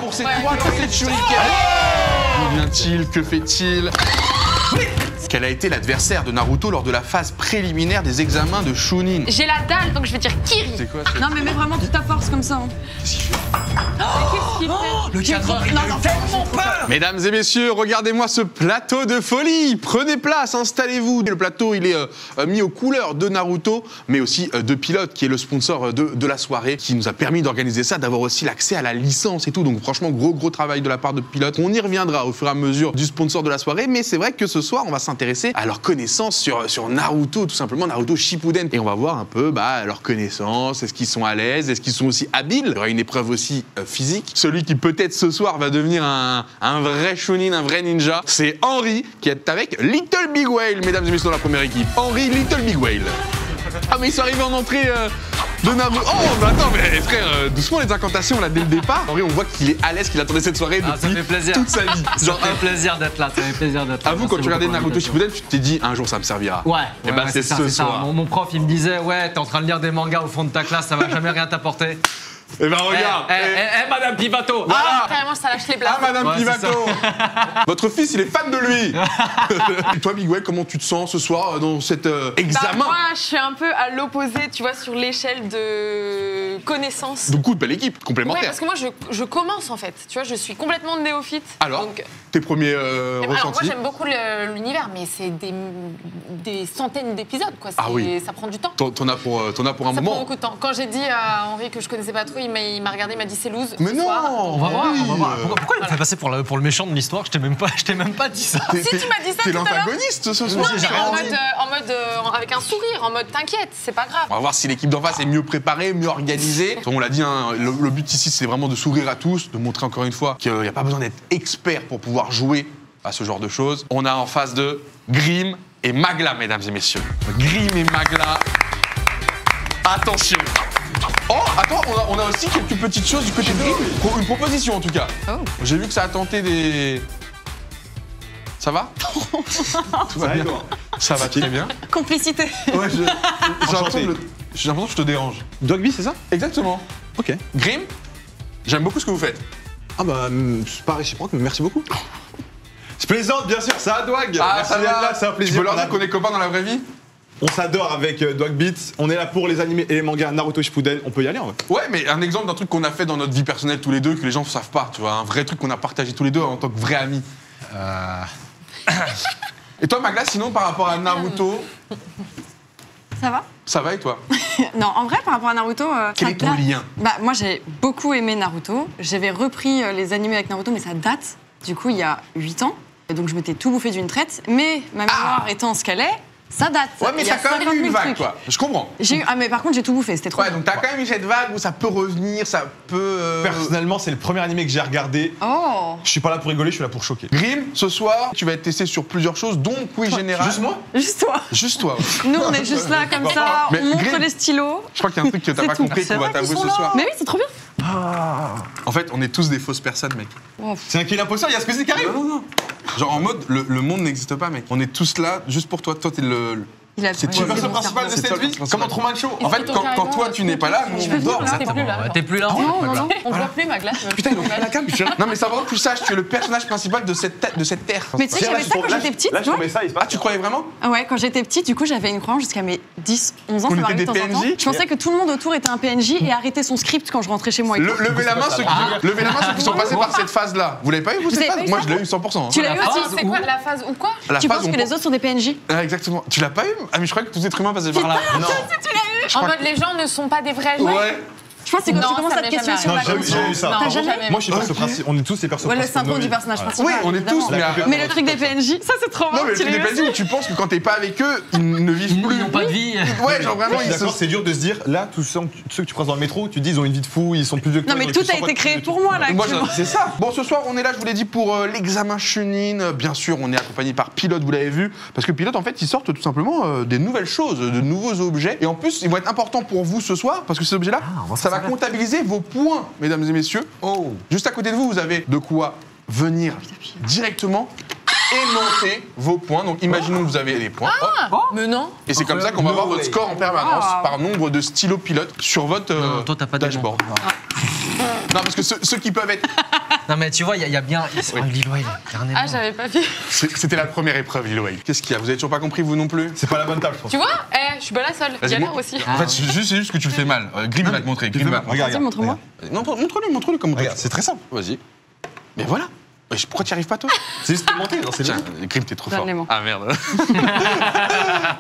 pour ces 3 lancers de shuriken. D'où vient-il? Que fait-il? Quel a été l'adversaire de Naruto lors de la phase préliminaire des examens de Chunin? J'ai la dalle, donc je vais dire Kiri. C'est quoi Non mais mets vraiment toute ta force comme ça. Hein. Qu'est-ce qu'il fait? Le cadreur, il a tellement peur. Mesdames et messieurs, regardez-moi ce plateau de folie. Prenez place, installez-vous. Le plateau, il est mis aux couleurs de Naruto, mais aussi de Pilote, qui est le sponsor de la soirée, qui nous a permis d'organiser ça, d'avoir aussi l'accès à la licence et tout. Donc franchement, gros travail de la part de Pilote. On y reviendra au fur et à mesure du sponsor de la soirée, mais c'est vrai que ce soir, on va s'intéresser à leur connaissance sur Naruto, tout simplement, Naruto Shippuden. Et on va voir un peu leur connaissance, est-ce qu'ils sont à l'aise, est-ce qu'ils sont aussi habiles. Il y aura une épreuve aussi physique. Celui qui peut-être ce soir va devenir un vrai Chunin, un vrai ninja, c'est Henry qui est avec Little Big Whale, mesdames et messieurs, dans la première équipe. Henry, Little Big Whale. Ah mais ils sont arrivés en entrée de Naruto. Oh mais attends mais frère, doucement les incantations là dès le départ. Henry, on voit qu'il est à l'aise, qu'il attendait cette soirée depuis toute sa vie. Ça fait plaisir d'être là, ça fait plaisir d'être là. Avoue, quand tu regardais Naruto Shippuden, tu t'es dit un jour ça me servira. Ouais. Et bah c'est ce soir. Mon prof il me disait ouais t'es en train de lire des mangas au fond de ta classe, ça va jamais rien t'apporter. Et ben regarde. Madame Pivato. Voilà. Carrément, ça lâche les blagues. Ah Madame Ouais, Pivato. Votre fils il est fan de lui. Et toi Big Whale, comment tu te sens ce soir dans cet examen? Moi, je suis un peu à l'opposé, tu vois, sur l'échelle de connaissances. Du coup, de belle équipe Ouais, complémentaire. parce que moi, je commence en fait. Tu vois, je suis complètement néophyte. Alors, donc, tes premiers alors moi, ressentis? j'aime beaucoup l'univers, mais c'est des centaines d'épisodes, quoi. Ah oui. Ça prend du temps. T'en as pour un Ça prend moment. beaucoup de temps. Quand j'ai dit à Henri que je connaissais pas trop, il m'a regardé, il m'a dit c'est loose. Mais ce non, soir. On va voir, oui. on va voir. Pourquoi il me fait passer pour le méchant de l'histoire? Je t'ai même pas dit ça. T'es- Si, tu m'as dit ça T'es tout à l'heure. l'antagoniste ce soir. Non, mais j'ai en rien dit. mode avec un sourire, en mode t'inquiète, c'est pas grave. On va voir si l'équipe d'en face est mieux préparée, mieux organisée. On l'a dit, hein, le but ici, c'est vraiment de sourire à tous, de montrer encore une fois qu'il n'y a pas besoin d'être expert pour pouvoir jouer à ce genre de choses. On a en face de Grim et Magla, mesdames et messieurs. Grim et Magla. Attention. Oh, attends, on a aussi quelques petites choses du côté de Grim. Une proposition en tout cas. Oh. J'ai vu que ça a tenté des... Ça va? Tout va bien. Ça va très bien. Complicité. Ouais, j'ai l'impression que je te dérange. Dogby, c'est ça? Exactement. Ok. Grim, j'aime beaucoup ce que vous faites. Ah bah, c'est pas réciproque, mais merci beaucoup. Je plaisante, bien sûr, ça Dwag. Merci ça d'être va. là, c'est un plaisir. Tu peux leur dire qu'on est copains dans la vraie vie? On s'adore avec Dwag Beats. On est là pour les animés et les mangas Naruto Shippuden. On peut y aller en vrai. Ouais, mais un exemple d'un truc qu'on a fait dans notre vie personnelle tous les deux que les gens ne savent pas, tu vois, un vrai truc qu'on a partagé tous les deux en tant que vrais amis. Et toi, Magla, sinon, par rapport à Naruto, Ça va? ça va et toi? Non, en vrai, par rapport à Naruto... Quel ça est ton date. lien? Bah, moi, j'ai beaucoup aimé Naruto. J'avais repris les animés avec Naruto, mais ça date, du coup, il y a 8 ans. Et donc, je m'étais tout bouffé d'une traite. Mais ma mémoire étant ce qu'elle est, ça date. Ouais, mais Il y a t'as quand même 50 eu 000 une vague, trucs. toi. Je comprends. Ah, mais par contre, j'ai tout bouffé, c'était trop Ouais, bien. donc t'as quand même eu cette vague où ça peut revenir, ça peut... Personnellement, c'est le premier animé que j'ai regardé. Oh! Je suis pas là pour rigoler, je suis là pour choquer. Grim, ce soir, tu vas être testé sur plusieurs choses, dont quiz général. Juste moi? Juste toi. Juste toi. Nous, on est juste là, comme ça, Mais on montre Grim- les stylos. Je crois qu'il y a un truc que t'as C'est pas tout. compris C'est qu'on va vrai qu'ils t'avouer sont ce là. soir. Mais oui, c'est trop bien. En fait, on est tous des fausses personnes, mec. C'est un kill imposteur, il y a ce que c'est qui arrive. Non. Genre en mode, le monde n'existe pas, mec. On est tous là juste pour toi. Toi, t'es le... Il a C'est Tu es le Ouais, personnage principal de c'est cette toi le vie, principal. comme dans Truman Show. En fait, quand toi, tu n'es pas là, nous, peux on venir, dort. là T'es plus là. T'es plus là. Non, non, non. On ne voit plus Magla. Putain, ils ont fait la cam, putain. Non, mais ça va que tu saches, tu es le personnage principal de cette terre. Mais tu sais, j'avais ça quand j'étais petite, Là, tu je vois. tombais ça, il se passe. Ah, tu croyais vraiment? Ah ouais, quand j'étais petite, du coup, j'avais une croyance jusqu'à mes 10, 11 ans, Qu'on ça était m'arrivait de des temps en temps. PNJ? Je pensais que tout le monde autour était un PNJ et arrêtait son script quand je rentrais chez moi. et tout. Levez la main ceux qui sont passés par cette phase-là. Vous l'avez pas eu, vous, Vous cette avez phase? pas eu Moi, ça, je l'ai eu 100%. Tu l'as eu aussi? C'est quoi la phase ou quoi? La Tu phase penses où que on- les autres sont des PNJ? Ah, exactement. Tu l'as pas eu? Ah, mais je croyais que tous les êtres humains passaient par là. Non. En mode les gens ne sont pas des vrais joueurs. Ouais. Je pense que c'est quand Non, tu commences ça à te m'est questionner jamais sur la arrivé. Non, j'ai eu ça. T'as jamais? Moi, je suis pas ce principe. On est tous ces personnages. Ouais, le syndrome du personnage principal. Oui, on est tous, évidemment. mais... Mais le truc des PNJ, ça c'est trop Non, marrant. mais le tu truc l'as des eu PNJ aussi où tu penses que quand t'es pas avec eux, ils ne vivent plus. Ils n'ont pas de vie. Ouais, genre vraiment, Je suis ils se... d'accord, c'est dur de se dire, là, tous ceux que tu croises dans le métro, tu dis, ils ont une vie de fou, ils sont plus vieux que toi. Non, mais ils ont tout vécu a 100 fois été plus créé de pour trucs. moi là. Moi, actuellement. c'est ça. Bon, ce soir, on est là, je vous l'ai dit, pour l'examen Chunin. Bien sûr, on est accompagné par Pilote, vous l'avez vu. Parce que Pilote, en fait, ils sortent tout simplement des nouvelles choses, de nouveaux objets. Et en plus, ils vont être importants pour vous ce soir, parce que ces objets-là, ça va comptabiliser vos points, mesdames et messieurs. Oh. Juste à côté de vous, vous avez de quoi venir directement émenter vos points. Donc, imaginons que vous avez des points. Hop. Mais non. Et c'est comme ça qu'on va voir votre score en permanence par nombre de stylos Pilote sur votre Non, toi, t'as pas dashboard. Non, parce que ceux qui peuvent être. Non, mais tu vois, il y a bien. Oh, Lil Wayne, il y a un Ah, élément. j'avais pas vu. C'était la première épreuve, Lil Wayne. Qu'est-ce qu'il y a? Vous avez toujours pas compris, vous non plus? C'est pas la bonne table, je pense. Tu vois je suis pas la seule. Vas-y, Galère moi- aussi. En fait, c'est juste que tu le fais mal. Grim va te montrer. Grim va te montrer. Regarde, Vas-y, montre-moi. Non, montre-lui comment. Regarde, c'est très simple. Vas-y. Mais voilà. Pourquoi tu n'y arrives pas, toi? C'est juste monter, genre, c'est Tiens, Grim, t'es trop fort. Donne-les-moi. Ah merde.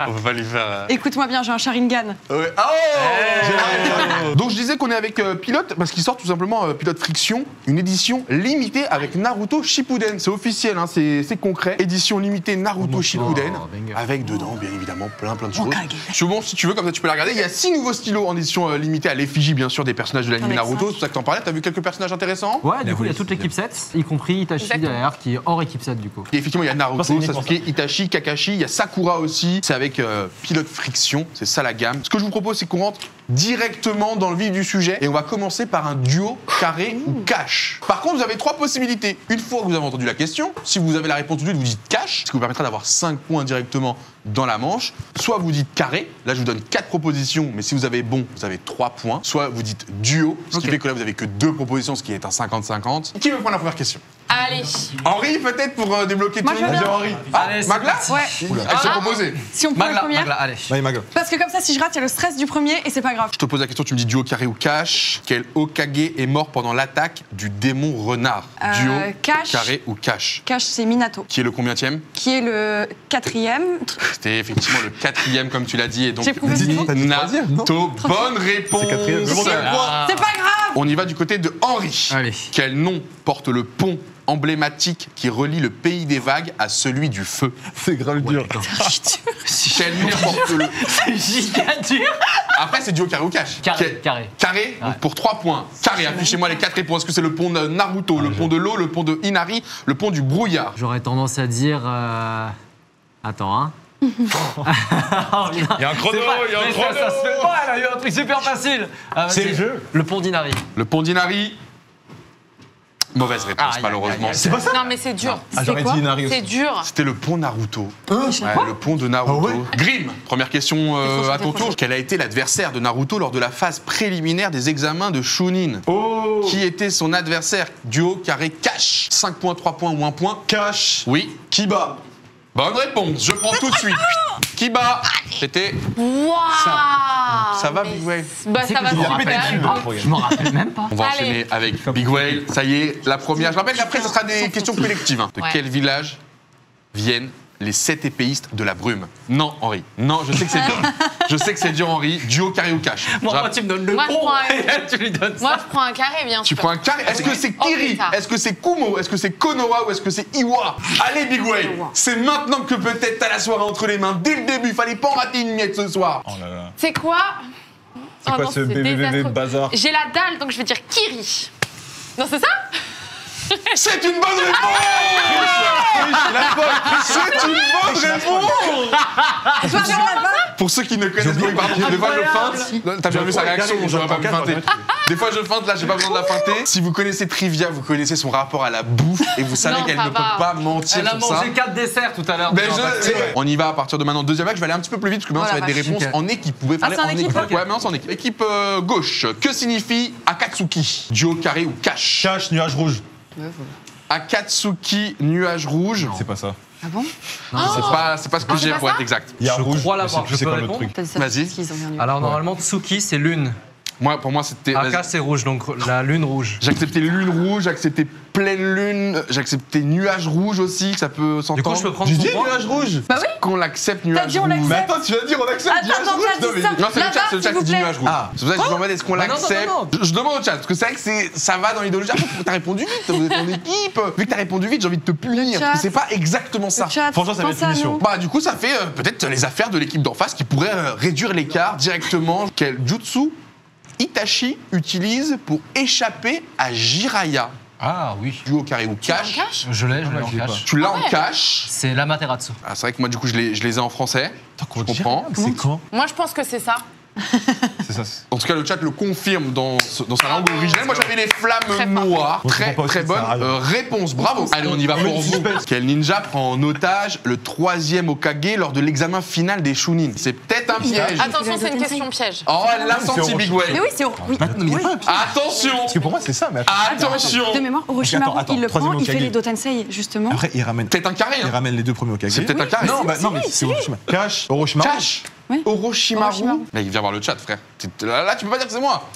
On peut pas lui faire. Écoute-moi bien, j'ai un Sharingan. Ouais. Oh Donc je disais qu'on est avec Pilote parce qu'il sort tout simplement Pilote Friction, une édition limitée avec Naruto Shippuden. C'est officiel, hein, c'est concret. Édition limitée Naruto Shippuden banger. avec dedans bien évidemment plein de choses. Hokage. Je suis bon si tu veux comme ça tu peux la regarder. Il y a 6 nouveaux stylos en édition limitée à l'effigie bien sûr des personnages de l'anime Avec Naruto. cinq. C'est pour ça que t'en parlais. T'as vu quelques personnages intéressants? Ouais, du coup, il y a toute l'équipe 7, y compris Itachi Exactement. derrière, qui est hors équipe 7 du coup. Et effectivement, il y a Naruto, c'est uniquement Sasuke, Itachi, Kakashi, il y a Sakura aussi. C'est avec Pilote Friction, c'est ça la gamme. Ce que je vous propose, c'est qu'on rentre directement dans le vif du sujet et on va commencer par un duo carré ou cash. Par contre, vous avez 3 possibilités. Une fois que vous avez entendu la question, si vous avez la réponse tout de suite, vous dites cash, ce qui vous permettra d'avoir 5 points directement dans la manche. Soit vous dites carré, là je vous donne 4 propositions, mais si vous avez bon, vous avez 3 points. Soit vous dites duo, ce qui Ok. fait que là vous avez que 2 propositions, ce qui est un 50-50. Qui veut prendre la première question? Allez. Henri, peut-être pour débloquer Moi, tout je le veux monde. bien. Henri. Ah, Allez, c'est Magla parti. Ouais. Elles sont proposées. Si on prend la Magla, première. Magla, allez. Allez, Mago. Parce que comme ça, si je rate, il y a le stress du premier et c'est pas grave. Je te pose la question, tu me dis duo carré ou cash. Quel Hokage est mort pendant l'attaque du démon renard? Duo, cash. carré ou cash? Cash, c'est Minato, Qui est le combienième? qui est le 4e. C'était effectivement le 4e comme tu l'as dit. Et donc J'ai prouvé ce qu'il faut. T'as dit troisième, non? Nato, bonne réponse. C'est quatrième. Je demande un point. C'est pas grave. On y va du côté de Henri. Allez. Quel nom porte le pont emblématique qui relie le pays des vagues à celui du feu? C'est grave dur. Quel nom porte le... C'est giga dur. Après, c'est duo carré ou cash? Carré, carré. Carré, donc pour 3 points. Carré, affichez-moi les 4 réponses. Est-ce que c'est le pont de Naruto, le pont de l'eau, le pont de Inari, le pont du brouillard? J'aurais tendance à dire. Attends, hein. Il y a un chrono, il y a un chrono. Ça se fait pas, elle a eu un truc super facile. C'est vas-y. le jeu. Le pont d'Inari. Le pont d'Inari. Mauvaise réponse, Aïe, malheureusement. aïe, aïe, C'est pas ça? Non, mais c'est dur. Ah, j'aurais quoi dit Inari C'est aussi. dur. C'était le pont Naruto. Hein? Ouais, le pont de Naruto. Ah ouais Grim, première question faut à ton sauter, tour. Quel a été l'adversaire de Naruto lors de la phase préliminaire des examens de Chunin? Oh! Qui était son adversaire? Duo, carré, cash. 5 points, 3 points ou 1 point? Cash. Oui. Kiba. Bonne réponse, je prends tout de suite. Kiba, c'était... Waouh. Ça va, Mais- Big Whale? Bah, C'est ça que va je me super. rappelle même pas. Je m'en rappelle même pas. On va Allez. enchaîner avec Big Whale. Ça y est, la première. Je rappelle qu'après, ce sera des questions collectives. hein. De Ouais. quel village viennent les 7 épéistes de la brume? Non, Henri. Non, je sais que c'est dur. Je sais que c'est dur, Henri. Duo, carré ou cash? Moi, Je quand tu me donnes le Moi, je pont, prends un- et là, tu lui donnes Moi, ça. je prends un carré, bien Tu sûr. prends un carré. Est-ce que c'est Oh, Kiri? putain. Est-ce que c'est Kumo? Est-ce que c'est Konoha? Ou est-ce que c'est Iwa? Allez, Big Whale. C'est maintenant que peut-être t'as la soirée entre les mains. Dès le début, fallait pas en rater une miette ce soir. Oh là là. C'est quoi? C'est quoi ce BBB désastreux. bazar? J'ai la dalle, donc je vais dire Kiri. Non, c'est ça? C'est une bonne réponse! C'est une bonne réponse! Toi, Véro, là-bas. Pour ceux qui ne connaissent pas, pardon, des fois je feinte. T'as bien vu sa réaction, j'aurais pas pu feinter. Des fois je feinte, là j'ai pas besoin de la feinter. Si vous connaissez Trivia, vous connaissez son rapport à la bouffe et vous savez Non, qu'elle ça ne peut va. pas mentir Elle a sur ça. mangé 4 desserts tout à l'heure. Ben, on y va à partir de maintenant. Deuxième vague, je vais aller un petit peu plus vite parce que maintenant Oh, ça va la être des vache. réponses Ok. en équipe. Vous pouvez faire c'est en en équipe, équipe. ok. Ouais, maintenant c'est en équipe. Équipe gauche. Que signifie Akatsuki? Duo, carré ou cash? Cash, nuage rouge. Akatsuki, nuage rouge. C'est pas ça. Ah bon? C'est pas ce que j'ai pas pour ça être exact. Il y a Je rouge. crois je l'avoir. sais plus Je c'est peux quoi le répondre truc. Peut-être ça, Vas-y. parce qu'ils ont bien lu. Alors, normalement, Tsuki, c'est lune. Pour moi c'était. vas-y. Akash, c'est rouge, donc la lune rouge. J'ai accepté lune rouge, j'ai accepté pleine lune, j'ai accepté nuage rouge aussi, que ça peut Du s'entendre. coup, je peux prendre J'ai son dit point. nuage rouge. Bah oui. Qu'on l'accepte T'as nuage dit on rouge. l'accepte. Mais attends, tu vas dire on accepte nuage Attends, rouge. t'as Non, dit mais- ça. Non, c'est le Là-bas, chat, c'est le chat s'il qui dit vous plaît. nuage rouge. Ah. C'est pour ça que je me demande est-ce qu'on Ah, non, non, l'accepte. non, Je demande au chat, parce que c'est vrai que ça va dans l'idéologie. Après, t'as répondu vite, vous êtes en équipe. Vu que t'as répondu vite, j'ai envie de te punir. chat. Parce que c'est pas exactement ça. Le chat, Franchement, ça va être pensez à punition. nous. Bah du coup ça fait peut-être les affaires de l'équipe d'en face qui pourraient réduire l'écart directement. Quel jutsu Itachi utilise pour échapper à Jiraiya? Ah oui. Duo, carré ou En cash? cash? Je l'ai je l'ai en pas. cash. Tu l'as en ouais. cash. C'est l'Amaterasu. Ah, c'est vrai que moi du coup je les ai en français. Je comprends. C'est quand? Moi, je pense que c'est ça. C'est ça. En tout cas, le chat le confirme dans sa langue originale. Moi, j'avais les flammes noires. On Très, comprend pas très aussi que ça bonne arrive. réponse. Bravo. Allez, on y va pour vous. Quel ninja prend en otage le 3e Hokage lors de l'examen final des Chunin? C'est peut-être un piège. Attention, c'est une question piège. Oh, elle l'a senti, Big Way. Mais oui, c'est. Oui. Attends, mais il y a pas un pied. Attention. Parce que pour moi, c'est ça, mais attends. Attention. De mémoire, Orochimaru, Attends, il le troisième prend, il fait Hokage. les Dotensei, justement. Après, il ramène. Peut-être un carré, Il hein. ramène les 2 premiers Hokage. C'est peut-être un carré. Non, bah, non, mais lui, c'est c'est Orochimaru. Cash, Orochimaru. Cash. Oui. Orochimaru. Orochimaru. Là, il vient voir le chat, frère. Là, tu peux pas dire que c'est moi.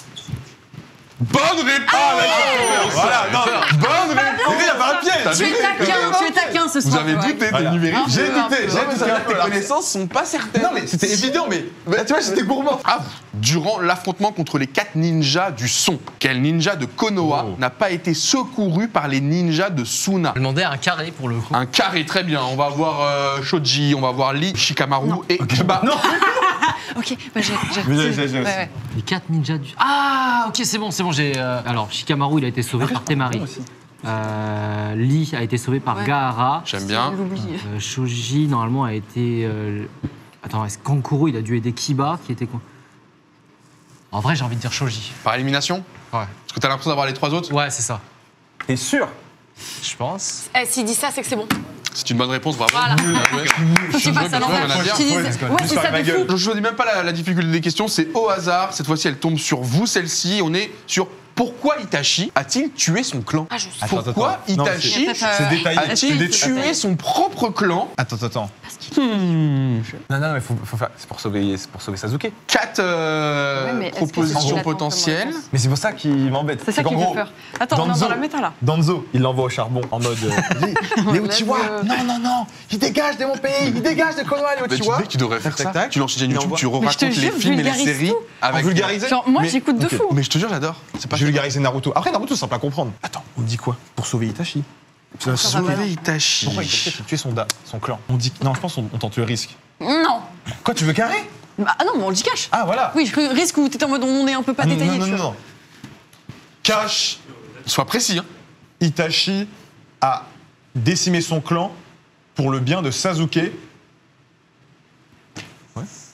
Bonne réponse. Voilà, non, Bonne réponse. il y avait un piège. Tu es taquin ce Vous soir. avez ouais. douté de Voilà. numérique. J'ai douté, j'ai Ça veut douté dire un que peu tes là. connaissances sont pas certaines. Non, mais c'était évident, mais tu vois, j'étais gourmand. Ah, durant l'affrontement contre les 4 ninjas du son, quel ninja de Konoha n'a pas été secouru par les ninjas de Suna? Je demandais un carré pour le coup. Un carré, très bien. On va voir Shoji, on va voir Lee, Shikamaru et Kiba. Non. Ok, bah j'ai. J'ai aussi. Ouais. Les 4 ninjas du. Ah, ok, c'est bon, j'ai. Alors, Shikamaru, il a été sauvé par Temari. Lee a été sauvé par Ouais. Gaara. J'aime bien. L'oubli. Shoji, normalement, a été. Attends, est-ce que Kankuro, il a dû aider Kiba, qui était quoi? En vrai, j'ai envie de dire Shoji. Par élimination? Ouais. Parce que t'as l'impression d'avoir les 3 autres? Ouais, c'est ça. T'es sûr? Je pense. Eh, s'il dit ça, c'est que c'est bon. C'est une bonne réponse, bravo. Voilà. Bien joué. Tu passes à l'envers. rien à dire. Tu dis- Ouais, Ouais, c'est sur ça ma de gueule. fou. Je ne dis même pas la difficulté des questions, c'est au hasard. Cette fois-ci, elle tombe sur vous, celle-ci. On est sur pourquoi Itachi a-t-il tué son clan? Ah, je sais. Attends, Pourquoi attends. Non, Itachi c'est- C'est détaillé. a-t-il C'est détaillé. tué son propre clan? Attends. Non, mais faut faire. C'est pour sauver Sasuke. 4 mais est-ce que c'est propositions complètement potentielles. comme réponse Mais c'est pour ça qu'il m'embête. C'est ça qu'en qui me fait gros, peur. Attends, on est dans la méta là. Danzo, il l'envoie au charbon en mode. Les Uchiwa, non, il dégage de mon pays, il dégage de Konoha, les Mais tu Uchiwa. sais que tu devrais faire ça. Tac, tac. Tu lances une chaîne Il YouTube, envoie. tu Mais je racontes te les jure, films et les vulgarise séries tout. avec. Vulgariser. Genre, moi Mais- j'écoute de ok. fou. Mais je te jure, j'adore. C'est pas J'ai vulgarisé Naruto. Après, Naruto, c'est simple à comprendre. Attends, on dit quoi? Pour sauver Itachi. sauver Itachi. Pourquoi Itachi a tué son clan? On dit. Non, je pense qu'on tente le risque. Non. Quoi, tu veux carré? Ah non, mais on le dit cash. Ah, voilà. Oui, je risque où t'étais en mode on est un peu pas détaillé. tu vois. Non. Cash, Sois précis, hein. Itachi a décimé son clan pour le bien de Sasuke.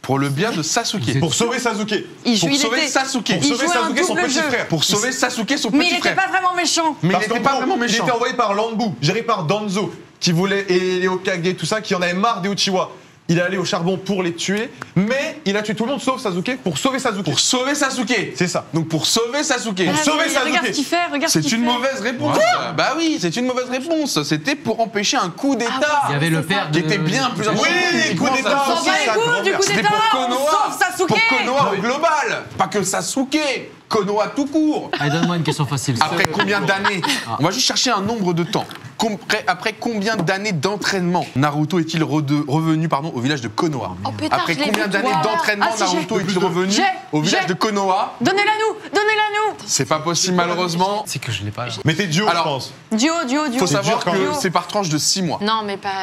Pour le bien de Sasuke. Pour sauver Sasuke. Pour sauver Sasuke. Pour Il sauver jouait un Sasuke, son double petit jeu. frère. Pour sauver Sasuke, son Mais il petit était frère. pas vraiment méchant. Mais il Parce n'était qu'en pas gros, vraiment Il méchant. était envoyé par Lanbu, géré par Danzo, qui voulait, et les Hokage, tout ça, qui en avait marre des Uchiwa. Il est allé au charbon pour les tuer, mais il a tué tout le monde sauf Sasuke pour sauver Sasuke. Pour sauver Sasuke. C'est ça. Donc pour sauver Sasuke. Ah, sauver mais Sasuke. Regarde ce qu'il fait, regarde ce C'est qu'il une fait. mauvaise réponse. Bah oui, c'est une mauvaise réponse. C'était pour empêcher un coup d'État. Il y avait le c'est père ça. de. Qui était bien plus important. Oui, coup d'État On s'en aussi, bat ça, les couilles du coup C'était d'état. pour On Konoha. sauve Sasuke. Pour Konoha au global. Pas que Sasuke. Konoha tout court. Allez, donne-moi une question facile. Après combien d'années On va juste chercher un nombre de temps. Après combien d'années d'entraînement Naruto est-il revenu au village de Konoha? Oh, pétard, Après je l'ai combien vu, d'années toi. d'entraînement Ah, si, j'ai. Naruto est-il revenu J'ai. au village J'ai. de Konoha? Donnez-la nous. C'est pas possible malheureusement. C'est que je l'ai pas là. Mais t'es duo, Alors, je pense. Duo. Faut savoir dur quand que même. c'est par tranche de 6 mois. Non, mais pas.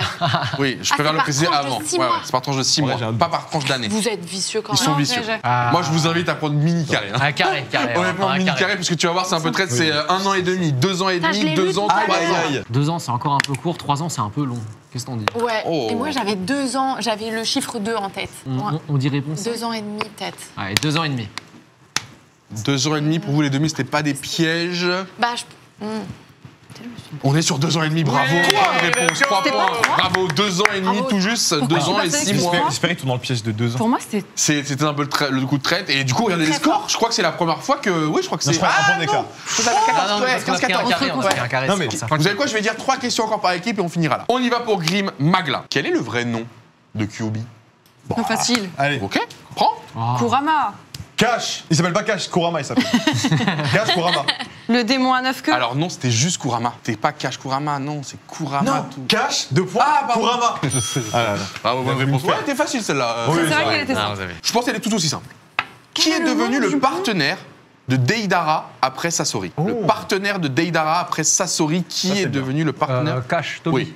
Oui, je Ah, préfère c'est le par préciser tranche de avant. 6 Ouais, mois. c'est par tranche de 6 Ouais, mois, j'ai un- pas par tranche d'année. Vous êtes vicieux quand Ils même. sont Non, vicieux. j'ai. Moi, je vous invite à prendre mini carré. Hein. Un carré. Honnêtement, un mini carré. carré, parce que tu vas voir, c'est un peu traite, c'est 1 an et demi, 2 ans et Putain, je demi, l'ai 2 lu ans, tout à 3 l'heure. ans. 2 ans, c'est encore un peu court. 3 ans, c'est un peu long. Qu'est-ce qu'on dit? Ouais. Oh. Et moi, j'avais 2 ans, j'avais le chiffre 2 en tête. On dit réponse. 2 ans et demi, peut-être. Allez, 2 ans et demi. 2 ans et demi, pour vous les demi, c'était pas des pièges. Bah, On est sur 2 ans et demi, bravo. Bonne réponse, 3 C'était points. pas trois Bravo, 2 ans et demi, Bravo. tout juste, 2 Pourquoi ans je et suis 6 passée mois. avec J'espère qu'ils tournent dans le piège de 2 ans. Pour moi, c'était. C'était un peu le coup de traite. Et du coup, regardez les Très scores. fort. Je crois que c'est la première fois que. Oui, je crois que Non, c'est. je crois un point d'écart. Vous avez 14, Ah non, parce qu'on a pris un carré. On a pris un carré. Non, mais c'est pour ça. Vous savez quoi, je vais dire 3 questions encore par équipe et on finira là. On y va pour Grim Magla. Quel est le vrai nom de Kyuubi? Pas facile. Allez, Ok, prends. Oh. Kurama. Cash. Il s'appelle pas Cash, Kurama, il s'appelle. Cash, Kurama. Le démon à 9 queues. Alors non, c'était juste Kurama. C'était pas Cash Kurama, non, c'est Kurama Non, tout. Cash, 2 points, Ah, pardon. Kurama. Ah là là. Bravo, bonne réponse. Ouais, t'es facile celle-là. Oui, C'est vrai qu'elle était Ah, simple. vous avez. Je pense qu'elle est tout aussi simple. Qui est est le devenu nom le du partenaire de Deidara après Sasori? Le partenaire de Deidara après Sasori, qui Ça, c'est est bien. devenu le partenaire? Cash, Oui,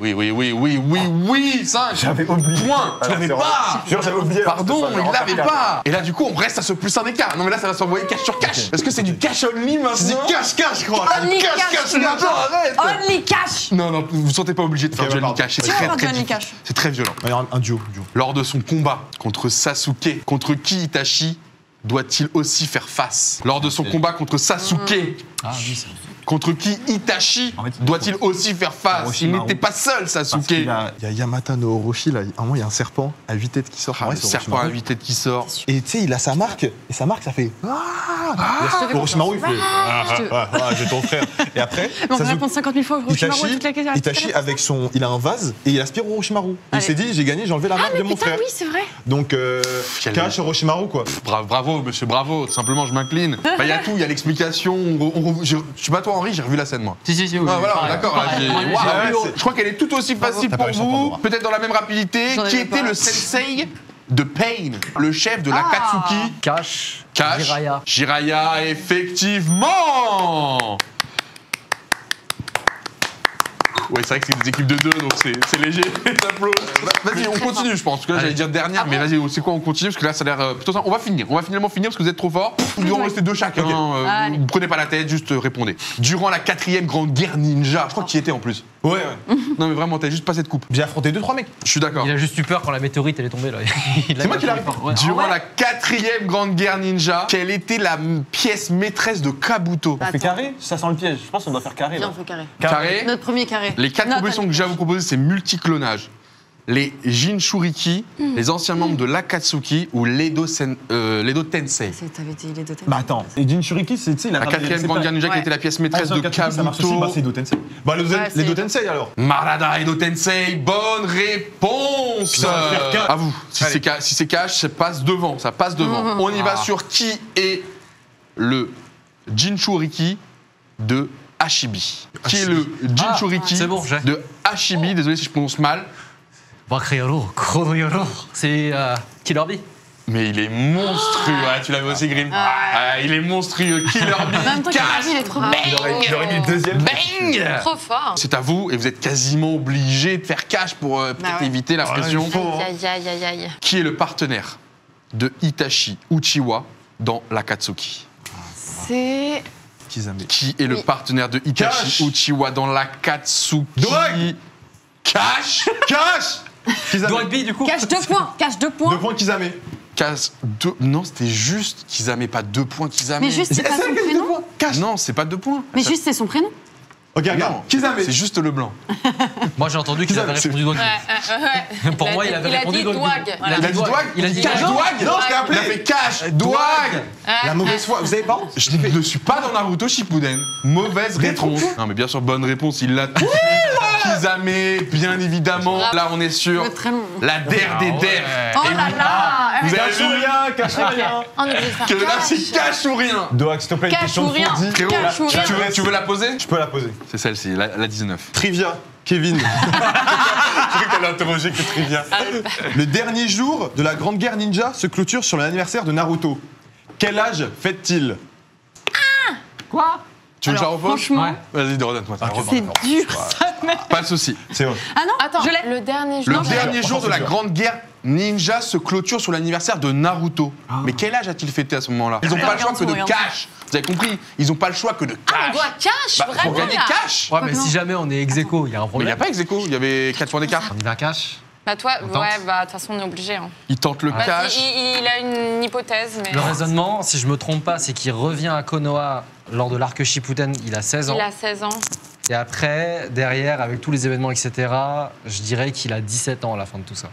5. J'avais oublié. Point. Tu l'avais pas. Jure, j'avais oublié. Pardon, C'est pas il grave. l'avait pas. Et là, du coup, on reste à ce plus 1 d'écart. Non, mais là, ça va s'envoyer cash sur cash. Est-ce que c'est du cash only maintenant? C'est du cash, je crois. Only Cash, cash. non, arrête. Only cash. Non, non, vous ne sentez pas obligé de faire Ok, du only pardon. cash. C'est Tu vas très, faire du très only difficile. cash. C'est très violent. Un duo. Lors de son combat contre Sasuke, contre qui Itachi doit-il aussi faire face lors de son combat contre Sasuke? Ah oui, c'est Contre qui Itachi En fait, doit-il aussi faire face? Il Orochimaru. n'était pas seul, Parce Sasuke. qu'il Il y a Yamata no Orochi, là. À un moment, il y a un serpent à 8 têtes qui sort. Ah, Ouais, le c'est serpent à Orochimaru. 8 têtes qui sort. Et tu sais, il a sa marque. Et sa marque, ça fait. Orochimaru, il fait. J'ai ton frère. Et après, On va Sasuke- répondre 50 000 fois au Orochimaru toute la question. Itachi avec son. Il a un vase et il aspire Orochimaru. Il Allez. s'est dit, j'ai gagné, j'ai enlevé la marque de mon Putain, frère. oui, c'est vrai. Donc, Quel- cache Orochimaru, quoi. Bravo, monsieur, bravo. Tout simplement, je m'incline. Bah, il y a tout, il y a l'explication. Je suis pas toi, Henri, j'ai revu la scène, moi. Si, oui. Ah, voilà, pareil. d'accord. là, Pareil. j'ai- Ouais, Waouh, ouais, je crois qu'elle est tout aussi facile T'as pour pas réussi à vous, prendre. peut-être dans la même rapidité. J'en Qui avais était pas. le sensei de Pain, le chef de l'Akatsuki? Cash. Cash. Jiraiya. Jiraiya, effectivement. Ouais, c'est vrai que c'est des équipes de 2, donc c'est léger. Vas-y, on continue, je pense. Parce que là, j'allais dire dernière, mais vas-y, c'est quoi, on continue? Parce que là, ça a l'air plutôt simple. On va finalement finir parce que vous êtes trop forts. Il doit en rester 2 chacun. Allez. Vous prenez pas la tête, juste répondez. Durant la 4e grande guerre ninja, je crois que tu y étais en plus. Ouais. Non, mais vraiment, t'as juste pas cette coupe. J'ai affronté 2-3 mecs. Je suis d'accord. Il a juste eu peur quand la météorite elle est tombée là. C'est moi qui l'ai Ouais. Durant la 4e grande guerre ninja, quelle était la pièce maîtresse de Kabuto? Attends. fait carré, ça sent le piège. Je pense qu'on doit faire carré. Viens, Là. on fait carré. Carré. Notre premier carré. Les 4 propositions que j'ai à vous proposer, c'est multiclonage. Les Jinchuriki, les anciens membres de l'Akatsuki ou l'Edo Tensei. T'avais dit les deux têtes. Bah attends, et Jinchuriki, c'est, tu sais, il a La 4e grande guerre ninja qui Ouais. était la pièce maîtresse de ça marche aussi, Kabuto. bah c'est Do Tensei. Bah, les c'est- deux Tensei alors. Marada Edo Tensei, bonne réponse. Putain, on va faire cash. À vous. Si Allez. c'est cash, ça passe devant. Ça passe devant. On y va sur qui est le Jinchuriki de Hashibi. Qui est le Jinchuriki c'est bon, j'ai. de Hashibi? Désolé si je prononce mal. Bakayoro, Konoyoro. C'est Killer Bee. Mais il est monstrueux. Ah, tu l'avais aussi, Grim. Ah, il est monstrueux. Killer En même Bee, temps, cash. il est trop bon. Il aurait mis le deuxième. Bang. Trop fort. C'est à vous et vous êtes quasiment obligé de faire cash pour peut-être ouais. éviter la pression. il faut. Aïe, aïe, aïe, aïe. Qui est le partenaire de Itachi Uchiwa dans l'Akatsuki? C'est. Kizame. Qui est le partenaire de Itachi Cash. Uchiwa dans l'Akatsuki? Doig. Cash. Cash Kizame. Dogby du coup. Cache 2 points. Cache 2 points. 2 points Kizame. Cash. Non, c'était juste Kizame, pas 2 points Kizame. Mais juste, c'est pas son prénom. Cash. Non, c'est pas 2 points. Mais juste, c'est son prénom. Ok, regarde. Non, Kizame. c'est juste le blanc. Moi j'ai entendu qu'il avait répondu Dogby. Ouais. Pour moi, il avait répondu dit Dogby. Dwag. Il a dit Douag. Il a dit Cash Douag. Douag. Non, je t'ai appelé. Il a fait Cash Douag. La mauvaise foi. Vous avez pas Je ne suis pas dans Naruto Shippuden. Mauvaise réponse. Non, mais bien sûr, bonne réponse. Il l'a. Kizame, bien évidemment. Là, on est sur C'est très long. la der des der. Oh là là. Vous avez Cache ou vu rien, cache ou rien. On est obligé de faire que là, cash. c'est cash ou rien. Doak, s'il te plaît, une Cache question ou de rien. fourdi. Frérot, Cash ou rien. tu veux la poser? Je peux la poser. C'est celle-ci, la 19. Trivia, Kevin. Je croyais que t'allais interroger que Trivia. Le dernier jour de la Grande Guerre Ninja se clôture sur l'anniversaire de Naruto. Quel âge fête-t-il? Quoi? Tu veux que je la repose? Franchement, Vas-y, redonne-moi ça. c'est dur ça. Pas de souci. C'est vrai. Ah non, Attends, je l'ai. le dernier jour. Le dernier jour de la c'est sûr. Grande Guerre Ninja se clôture sur l'anniversaire de Naruto. Mais quel âge a-t-il fêté à ce moment-là? Ils n'ont pas le choix que de regarde. cash. Vous avez compris? Ils n'ont pas le choix que de On cash. doit cash, Bah, pour vraiment gagner là. cash. Ouais, mais si jamais on est ex aequo, il y a un Mais il n'y problème. a pas ex-aequo, il y avait 4 points d'écart. On y va cash. Bah toi, tente. ouais, bah de toute façon on est obligé. Hein. Il tente le Vas-y, cash. il a une hypothèse, mais Le raisonnement, si je me trompe pas, c'est qu'il revient à Konoha lors de l'arc Shippuden, il a 16 ans. il a 16 ans. Et après, derrière, avec tous les événements, etc., je dirais qu'il a 17 ans à la fin de tout ça.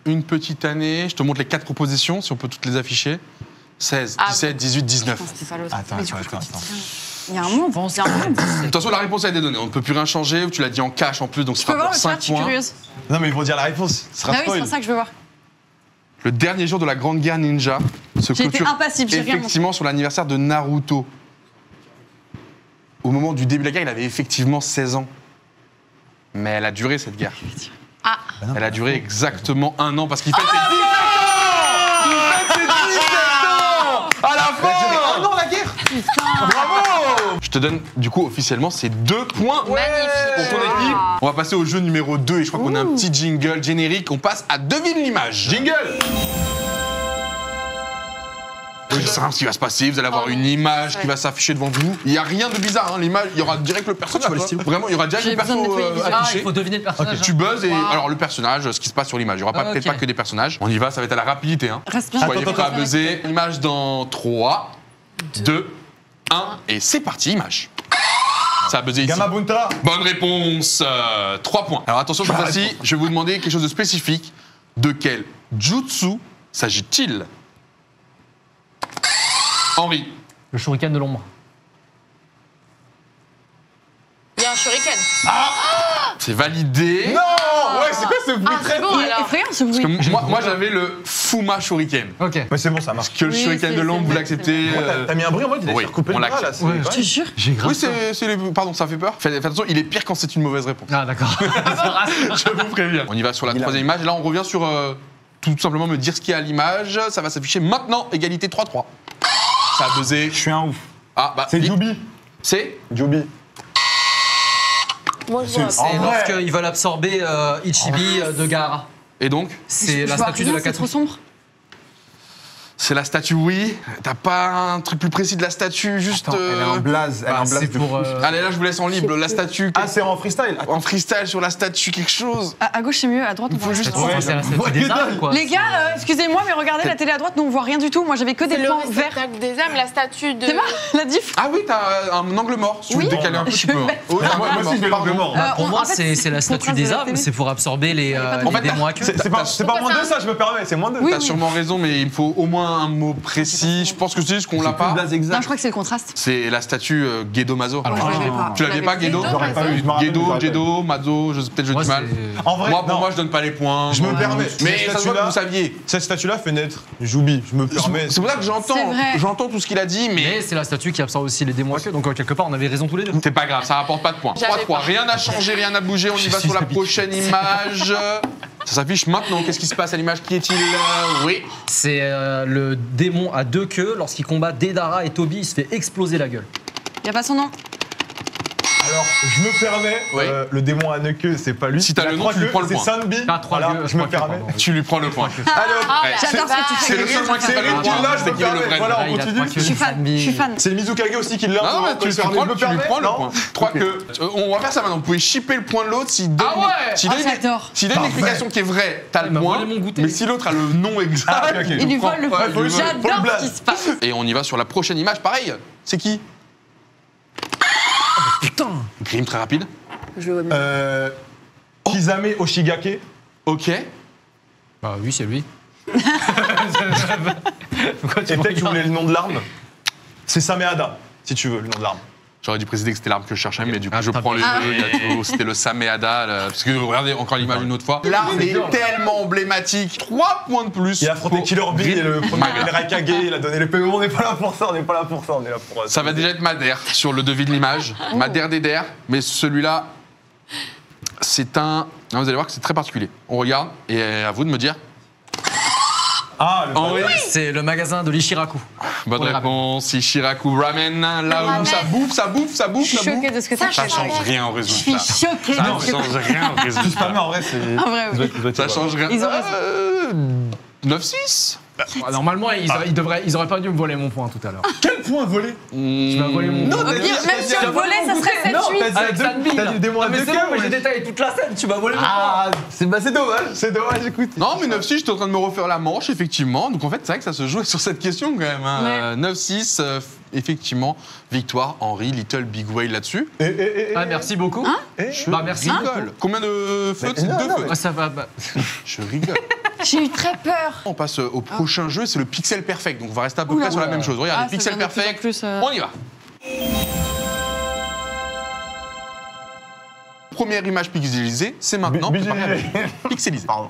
Une petite année, je te montre les 4 propositions, si on peut toutes les afficher. 16, Ah, 17, 18, 19. Non, c'était pas l'autre. Attends, Mais du coup, attends, attends. il y a un monde. Il y a un monde. De toute façon, la réponse a été donnée. On ne peut plus rien changer. Tu l'as dit en cash en plus, donc ce Je peux sera voir pour le chat, 5 je suis points. curieuse. Non, mais ils vont dire la réponse. Ce sera Ah oui, c'est spoil. pour ça que je veux voir. Le dernier jour de la Grande Guerre Ninja se J'ai été clôture impassible, j'ai rien effectivement sur l'anniversaire de Naruto. Au moment du début de la guerre, il avait effectivement 16 ans. Mais elle a duré cette guerre. Ah. Elle a duré exactement 1 an parce qu'il fête ses 17 ans. Il fête ses 17 ans à la fin. Oh non, la guerre. Bravo. Je te donne du coup officiellement ces 2 points Magnifique. pour ton équipe. On va passer au jeu numéro 2 et je crois qu'on a un petit jingle générique. On passe à Devine l'image. Jingle. Le simple ce qui va se passer. Vous allez avoir une image qui va s'afficher devant vous. Il n'y a rien de bizarre. Hein. L'image, il y aura direct le personnage. Vraiment, il y aura direct le perso Ah, affiché. il faut deviner le personnage. Tu buzzes et alors le personnage, ce qui se passe sur l'image. Il n'y aura peut-être pas que des personnages. On y va, ça va être à la rapidité. Hein. Reste bien. Soyez prêts à buzzer. Image dans 3, 2, 1 et c'est parti, image. Ça a buzzé ici. Gamabunta. Bonne réponse, 3 points. Alors attention, cette fois-ci, je vais vous demander quelque chose de spécifique. De quel jutsu s'agit-il? Henri. Le shuriken de l'ombre. Il y a un shuriken. C'est validé. Non. Ouais, c'est quoi ce bruit Ah, très c'est bon Il est alors. effrayant ce bruit. Parce que moi j'avais le Fuma Shuriken. Ok. Mais c'est bon, ça marche. Que le Oui, Shuriken c'est- de l'ombre, c'est vous vrai, l'acceptez. T'as mis un bruit en mode, il a oui, recoupé on le bras là. l'accepte. c'est- Je te jure. J'ai grave. Oui, c'est les. Pardon, ça fait peur. Faites attention, il est pire quand c'est une mauvaise réponse. Ah, d'accord. Je vous préviens. On y va sur la troisième image. Et là, on revient sur tout simplement me dire ce qu'il y a à l'image. Ça va s'afficher maintenant, égalité 3-3. Ça a buzzé. Je suis un ouf. Ah, bah. C'est vite. Jubi. C'est Jubi. Moi, je vois. C'est En vrai. lorsqu'ils veulent absorber Ichibi de Gaara. Et donc C'est Je la vois statue rien, de la c'est trop Katsuki. sombre. c'est la statue, oui. T'as pas un truc plus précis de la statue, juste. Attends, elle est en blaze. Elle est Bah, en blaze. c'est de pour. fou. Allez, là, je vous laisse en libre. La statue. Ah, c'est en freestyle. En freestyle sur la statue, quelque chose. À gauche c'est mieux, à droite on Il faut voit juste- rien. Ouais, c'est la statue des armes, quoi. Les gars, excusez-moi, mais regardez la télé à droite, nous on voit rien du tout. Moi j'avais que C'est des le plans verts. réceptacle des âmes, la statue de. C'est pas la diff. Ah oui, t'as un angle mort. Si tu veux Oui. le décaler un peu, tu peux. hein. Je Ouais, t'as un Moi angle aussi, je vais mort. l'angle mort. Pour en moi, fait, c'est la pour statue trace des de la armes, télé. c'est pour absorber les En fait, démons à queue. C'est pas moins 2 ça, je me permets, c'est moins 2. Oui, T'as sûrement raison, mais il me faut au moins un mot précis. Je pense que c'est juste qu'on l'a pas. Blaze Non, exact. je crois que c'est le contraste. C'est la statue Gedo Mazo. Moi, je l'avais pas. Tu l'avais pas, Gedo J'aurais pas eu, je me rappelle, Gedo, j'aurais pas eu. Gedo, Mazo, peut-être je Moi, dis mal. c'est- En vrai, Moi, pour non. moi, je donne pas les points. Je me permets. Mais Cette ça se voit que statue-là- vous saviez. Cette statue-là fait naître Jubi, je me permets. C'est pour ça que C'est vrai. j'entends tout ce qu'il a dit, mais Mais c'est la statue qui absorbe aussi les démons à queue, donc quelque part on avait raison tous les deux. c'est pas grave, ça rapporte pas de points. J'avais 3-3, pas. rien n'a changé, rien n'a bougé. On y va sur la prochaine image. Ça s'affiche maintenant. Qu'est-ce qui se passe à l'image? Qui est-il? Oui. C'est le démon à deux queues, lorsqu'il combat Deidara et Toby, il se fait exploser la gueule. Y a pas son nom. Alors, je me permets, Oui. le démon à 9 queues, c'est pas lui. Si t'as La le nom, trois tu lui queues, prends le c'est point. Sanbi. Ah, trois Voilà, queues, je me trois queues, permets. pardon. Tu lui prends le point. Allez hop, Ah, Ouais, J'adore ce que tu fais. C'est le seul point qui c'est s'appelle lui le qui point, l'a, je c'est me qu'il est le permets. vrai. Voilà, Ah, on il a continue. trois queues. Je suis fan, je suis fan. C'est le Mizukage aussi qui l'a. Non, mais tu lui prends le point. 3 queues. On va faire ça maintenant. Vous pouvez shipper le point de l'autre. S'il donne, Ah ouais. s'il donne Ah, j'adore. s'il donne une explication qui est vraie, t'as Il le m'a point. volé mon goûter. Mais si l'autre a le nom exact, Ah, ok, ok. Il lui vole le Ouais, point. faut le voler. Faut le J'adore blaze. ce qui se passe. Et on y va sur la prochaine image. Pareil. C'est qui? Putain. Grim très rapide. Je le vois bien. Kizame Oshigake. Ok. Bah oui, c'est lui. Et peut-être tu voulais le nom de l'arme. C'est Sameada, si tu veux, le nom de l'arme. J'aurais dû préciser que c'était l'arme que je cherchais, mais du coup, Ah, je t'as prends les bien. deux. Il y a C'était le Sameada. Parce que regardez encore l'image une autre fois. L'arme est tellement emblématique. 3 points de plus. Il a affronté pour Killer Bee Grim. et le premier Maga. Raikage, il a donné les PO. On n'est pas là pour ça, on n'est pas là pour ça, on est là pour. Ça va déjà être Madère sur le devis de l'image. Madère d'Eder. Mais celui-là, c'est un. Vous allez voir que c'est très particulier. On regarde et à vous de me dire. Ah, le Henri. C'est le magasin de l'Ishiraku. Bonne Pour les réponse. Ishiraku Ramen. Là où Ramen. ça bouffe, ça bouffe, ça bouffe, Je suis ça bouffe. choquée de ce que ça Ça fait. change rien au Je suis résultat. choquée. Ça ne change rien au Plus résultat. pas, mais en vrai, c'est. En vrai, oui. Ça change rien. Ils ont raison. 9-6. Normalement, ils auraient pas dû me voler mon point tout à l'heure. Quel point volé? Tu m'as volé mon point. t'as Même si on le volait, ça serait 7-8. Avec Sanbi, T'as là. dit des mots à Ah, mais deux c'est cœurs, bon, mais j'ai mais- détaillé toute la scène, tu m'as volé mon point. Ah, c'est dommage, écoute. Non, mais 9-6, j'étais en train de me refaire la manche, effectivement. Donc en fait, c'est vrai que ça se joue sur cette question quand même. Hein. 9-6, effectivement, victoire, Henri, Little Big Whale là-dessus. Ah, merci beaucoup. Je Bah, merci rigole. Combien de feux? Mais non, Deux non, feux. Ah, ça va. Bah. Je rigole. J'ai eu très peur. On passe au prochain jeu, c'est le Pixel Perfect. Donc on va rester à peu près sur la même chose. Regardez, Ah, ça Pixel devient de plus en Perfect, plus, on y va. Première image pixelisée, c'est maintenant. Pixelisée. Pardon.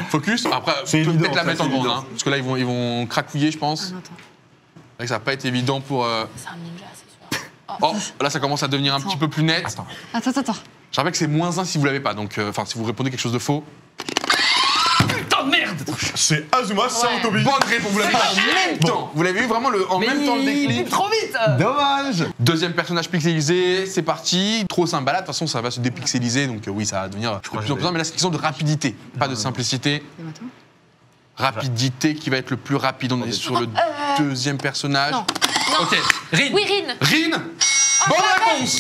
Focus. Après, C'est tu peux évident, peut-être la ça, mettre en c'est grande, évident. hein, parce que là, ils vont cracouiller, je pense. Ah, attends. C'est vrai que ça va pas être évident pour. C'est un ninja, c'est sûr. Oh, là, ça commence à devenir un petit peu plus net. Attends. Je rappelle que c'est -1 si vous l'avez pas. Donc, enfin, si vous répondez quelque chose de faux. Putain de merde. C'est Azuma Sarutobi. Bonne réponse. Vous l'avez eu en même temps. Vous l'avez eu vraiment en même temps le déclic. trop vite. Dommage. Deuxième personnage pixelisé, c'est parti. Trop sympa. De toute façon, ça va se dépixeliser, donc oui, ça va devenir de plus en plus. Mais là, c'est une question de rapidité, pas de simplicité. rapidité qui va être le plus rapide. On est sur le deuxième personnage. Non. Ok, Rin. Oui, Rin. Rin. Bonne réponse.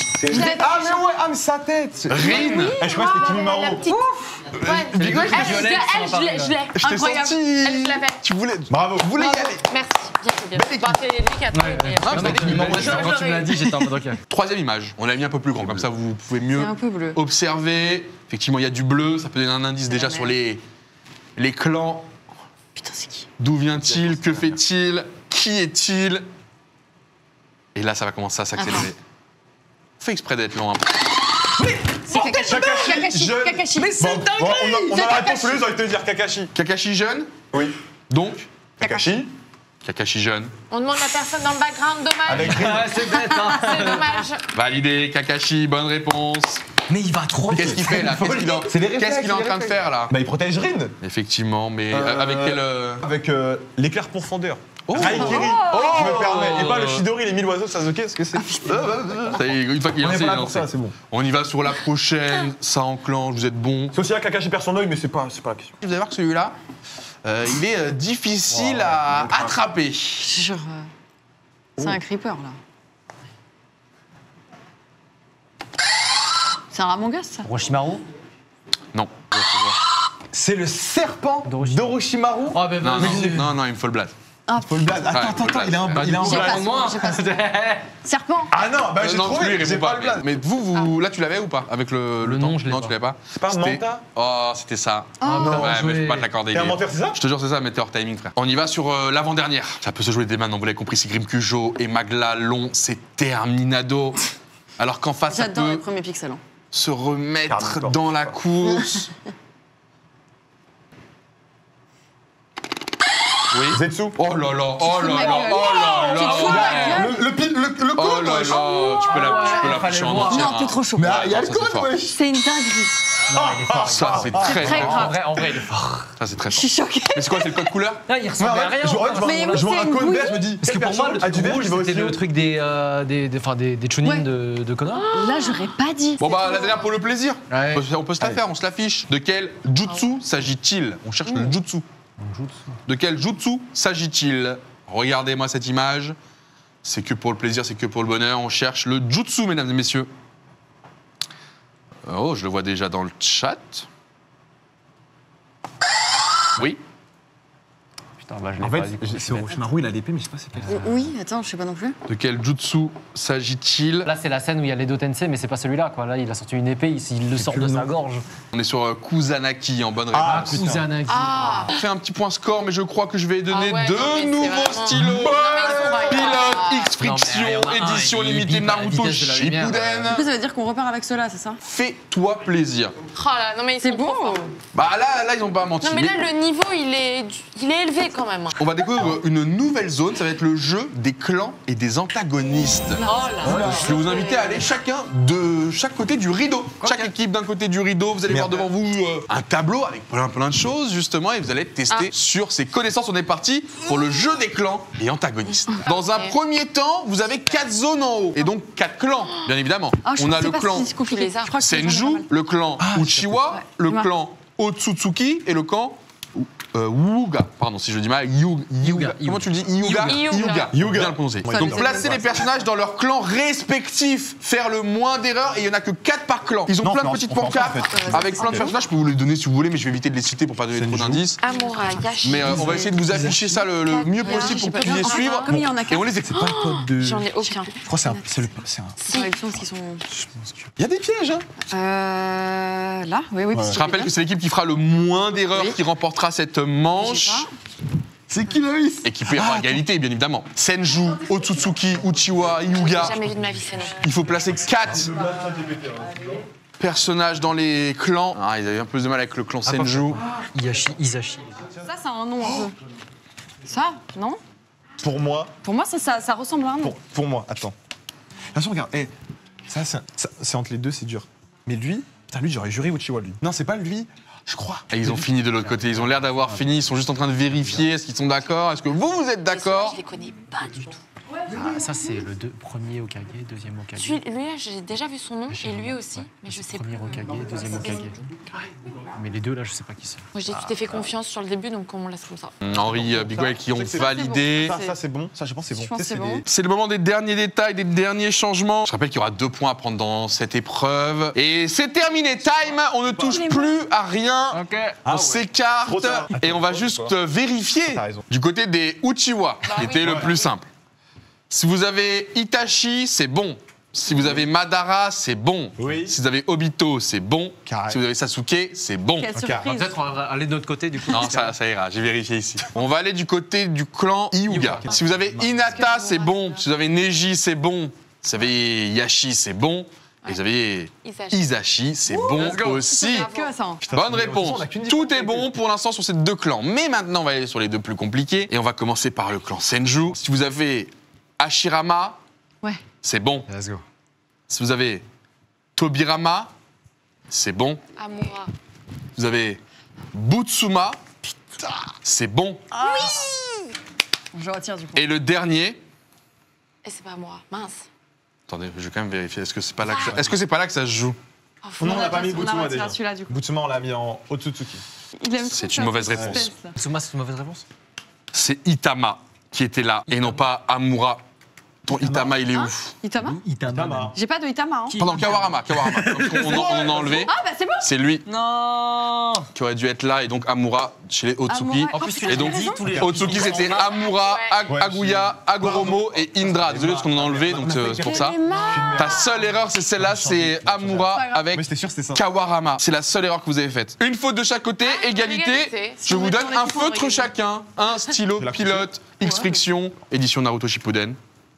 Ah, mais ouais, ah, mais sa tête. Rin. Eh, je crois que c'était Kimimaro. La petite. Ouais. Les gars, Elle, je l'ai. Je t'ai Incroyable. senti. Elle, je l'avais. Tu voulais. Bravo. Vous voulez y Bravo. aller. Merci. Bien fait, bien fait. C'est lui qui a trouvé le meilleur. Non, mais c'était Kimimaro. Quand tu me l'as dit, j'étais en mode ok. Troisième image. On l'a mis un peu plus grand, comme ça vous pouvez mieux C'est un peu bleu. observer. Effectivement, il y a du bleu. Ça peut donner un indice déjà sur les clans. Putain, c'est qui? D'où vient-il? Que fait-il? Qui est-il? Et là, ça va commencer à s'accélérer. Fais exprès d'être lent. C'est Kakashi. jeune. Kakashi. Bon, on a la réponse sur lui, j'ai envie de te dire Kakashi. Kakashi jeune? Oui. Donc, Kakashi. Kakashi jeune. On demande la personne dans le background, dommage. Avec Rin. C'est bête, hein. C'est dommage. Validé, Kakashi, bonne réponse. Mais il va trop vite. Qu'est-ce qu'il fait là? C'est les réflexes, Qu'est-ce qu'il est en les train de réflexes. faire là? Bah, il protège Rin. Effectivement, mais avec quel. Avec l'éclair profondeur. Oh. Raikiri. Je me permets. Et pas le Chidori, les 1000 oiseaux de Sasuke, ce que c'est. Ça y est, une fois qu'il est On est lancé, pas il là est pour lancé. ça, c'est bon. On y va sur la prochaine, ça enclenche, vous êtes bon. C'est aussi là que Kakashi perd son œil, mais c'est pas la question. Vous allez voir que celui-là, il est difficile à attraper. Je te jure, c'est un creeper là. C'est un Among Us ça? Orochimaru. Non. C'est le serpent d'Orochimaru. d'Orochimaru. Oh, ben Non, vas-y. non, il me faut le blast. Faut le blast. Attends, Ouais, attends, faut le il a un blast. il a un J'ai blast. pas moi. j'ai pas Serpent. Ah non, bah j'ai non, trouvé, lui, il j'ai répond pas pas. le blast. Mais vous, là, tu l'avais ou pas? Avec le Le nom, temps je l'ai Non, pas. tu l'avais pas. C'est pas un C'était- Manta? Oh, c'était ça. non, Ouais, mais je peux joué. pas te l'accorder. T'es un il est- menteur, c'est ça? Je te jure, c'est ça, mais t'es hors timing, frère. On y va sur l'avant-dernière. Ça peut se jouer dès maintenant, vous l'avez compris, c'est Grim Kujo et Magla long, c'est terminado. Alors qu'en face, ça J'adore les peut premiers pixels. Hein. se remettre Carnivore. dans la course. Oui. Zetsu. Oh là là, oh là là, oh là là. fous de ma gueule. Le Oh code, là wesh. là, tu peux la fallait pousser en voir. entière. Non, t'es trop chaud. Mais il y a Ça, le c'est code, fort. wesh. C'est une dinguerie. Ça, c'est très très fort. grave. En vrai, il est fort. Ça, c'est très Je fort. suis choquée. Mais c'est quoi, c'est le code couleur? Non, il ressemble à rien. Je vois Mais oui, je vois c'est un une code bouillie. vert, je me dis. Parce que pour moi, le a du truc vert rouge, qui va c'était aussi le haut. truc des chonins Ouais. de Konoha. Là, j'aurais pas dit. Bon bah la dernière pour le plaisir. Ouais. On peut se la faire, on se l'affiche. De quel jutsu s'agit-il? On cherche le jutsu. De quel jutsu s'agit-il? Regardez-moi cette image. C'est que pour le plaisir, c'est que pour le bonheur. On cherche le jutsu, mesdames et messieurs. Oh, je le vois déjà dans le chat. Oui. Putain, bah je l'ai En pas fait, du coup, c'est Orochimaru, il a l'épée, mais je sais pas c'est quel. Oui, attends, je sais pas non plus. De quel jutsu s'agit-il? Là, c'est la scène où il y a les Tensei, mais c'est pas celui-là, quoi. Là, il a sorti une épée, il le sort plus de le sa nom. gorge. On est sur Kusanagi en bonne Ah, réponse. putain. Kusanagi. Ah. On fait un petit point score, mais je crois que je vais donner Ah ouais, non, mais deux c'est nouveaux vraiment- stylos. Non, mais ils sont pas- Pilote X Non, mais Friction, il y en a un, édition il limitée bip à la Naruto vitesse de la lumière. Shippuden. En plus, ça veut dire qu'on repart avec ceux-là, c'est ça? Fais-toi plaisir. Oh là, non mais ils C'est sont beau. trop forts. Bah là, ils ont pas menti. Non mais Mais là le niveau il est élevé quand même. on va découvrir une nouvelle zone, ça va être le jeu des clans et des antagonistes. Oh là. Je vais vous inviter à aller chacun de chaque côté du rideau. Chaque équipe d'un côté du rideau, vous allez Merde. voir devant vous un tableau avec plein de choses justement et vous allez tester sur ces connaissances. On est parti pour le jeu des clans et antagonistes. Dans un premier temps, vous avez 4 zones en haut et donc 4 clans, bien évidemment. Ah, je On a pensais le pas clan si c'est compliqué. Tu les as. Je crois que c'est Senju, pas mal. le clan Uchiwa, Ouais. le Ouais. clan Otsutsuki et le clan Wuga. Pardon si je dis mal. Yuga. Comment tu le dis? Yuga. Yuga. Yuga. Bien le prononcer. Ça, Donc c'est placez bon. les personnages dans leurs clans respectifs. Faire le moins d'erreurs et il n'y en a que 4 par clan. Ils ont Non, plein de on petites fait ensemble, pancartes en fait. avec plein de personnages. Je peux vous les donner si vous voulez, mais je vais éviter de les citer pour pas donner trop Senju. d'indices. Amura, Yashi. Mais on va essayer de vous afficher ça le mieux possible pour que vous puissiez Enfin, suivre. comme il y en a Et on quatre. les écoute. C'est pas le code de. J'en ai aucun. Je crois que c'est un. Ouais, je pense qu'ils sont. Il y a des pièges, hein. Là, oui. Je rappelle que c'est l'équipe qui fera le moins d'erreurs Oui. qui remportera cette manche. C'est qui le Et qui peut y avoir égalité, bien évidemment. Senju, Otsutsuki, Uchiwa, Yuga. Jamais vu de ma vie c'est non. Il faut placer 4 personnages dans les clans. Ah, ils avaient un peu de mal avec le clan Senju. Isashi. Ça, c'est un nom un peu. Ça, non? Pour moi, Pour moi, ça ressemble à un nom. pour moi, attends. De toute façon, regarde, ça, c'est entre les deux, c'est dur. Mais lui, putain, lui, j'aurais juré Uchiwa, lui. Non, c'est pas lui, je crois. Et ils ont fini de l'autre côté. Ils ont l'air d'avoir fini. Ils sont juste en train de vérifier. Est-ce qu'ils sont d'accord? Est-ce que vous êtes d'accord? Je les connais pas du tout. Ah, ça, c'est le premier Hokage, deuxième Hokage. Lui, j'ai déjà vu son nom, et lui aussi, mais je sais Premier plus. Hokage, deuxième Hokage. Mais les deux, là, je sais pas qui c'est. Moi, je dis, tu t'es fait confiance sur le début, donc on laisse comme ça. Henri, Bigwell qui ont C'est validé. Ça, c'est bon. Ça, je pense, c'est bon. Je pense que c'est bon. C'est le moment des derniers détails, des derniers changements. Je rappelle qu'il y aura 2 points à prendre dans cette épreuve. Et c'est terminé, time. On ne touche plus à rien. Ok. On s'écarte Trop tard. et on va juste vérifier T'as raison. du côté des Uchiwa, qui était le plus simple. Si vous avez Itachi, c'est bon. Si vous avez Madara, c'est bon. Oui. Si vous avez Obito, c'est bon. Carré. Si vous avez Sasuke, c'est bon. Quelle On va surprise. peut-être aller de notre côté, du coup. Non, ça ira, j'ai vérifié ici. On va aller du côté du clan Hyuga. Si vous avez Hinata, c'est bon. Si vous avez Neji, c'est bon. Si vous avez Yashi, c'est bon. Et vous avez Isashi, c'est bon let's go. aussi. Que ça. Bonne réponse. Tout est bon pour l'instant sur ces 2 clans. Mais maintenant, on va aller sur les 2 plus compliqués. Et on va commencer par le clan Senju. Si vous avez Hashirama, Ouais. c'est bon. Let's go. Si vous avez Tobirama, c'est bon. Amura. Vous avez Butsuma, c'est bon. Je retire du coup. Et le dernier, Et c'est pas Amura, mince. attendez, je vais quand même vérifier. Est-ce que c'est pas là que ça se joue? Oh, faut- Non, on n'a pas mis On a Butsuma retiré déjà. celui-là du coup. Butsuma, on l'a mis en Otsutsuki. Il aime C'est trop une ça, mauvaise ce réponse. suspense, là. Tsuma, c'est une mauvaise réponse? C'est Itama qui était là et non pas Amura. Ton Itama, il est où? Itama Itama. J'ai pas de Itama. Hein. Pardon, Kawarama. On en a enlevé. Ah bah c'est bon. C'est lui Non. qui aurait dû être là et donc Amura chez les Otsuki. Amura. En plus, tu Et l'as donc, dit tous les Otsuki, c'était Amura, Ouais. Aguya, Agoromo et Indra. Désolé parce qu'on en a enlevé, donc c'est pour ça. Ta seule erreur, c'est celle-là, c'est Amura avec Mais j'étais sûr que c'était ça. Kawarama. C'est la seule erreur que vous avez faite. Une faute de chaque côté, égalité. égalité. Je vous donne un feutre égalité. chacun. Un stylo, Je vais la pilote, X-Friction, édition Naruto Shippuden.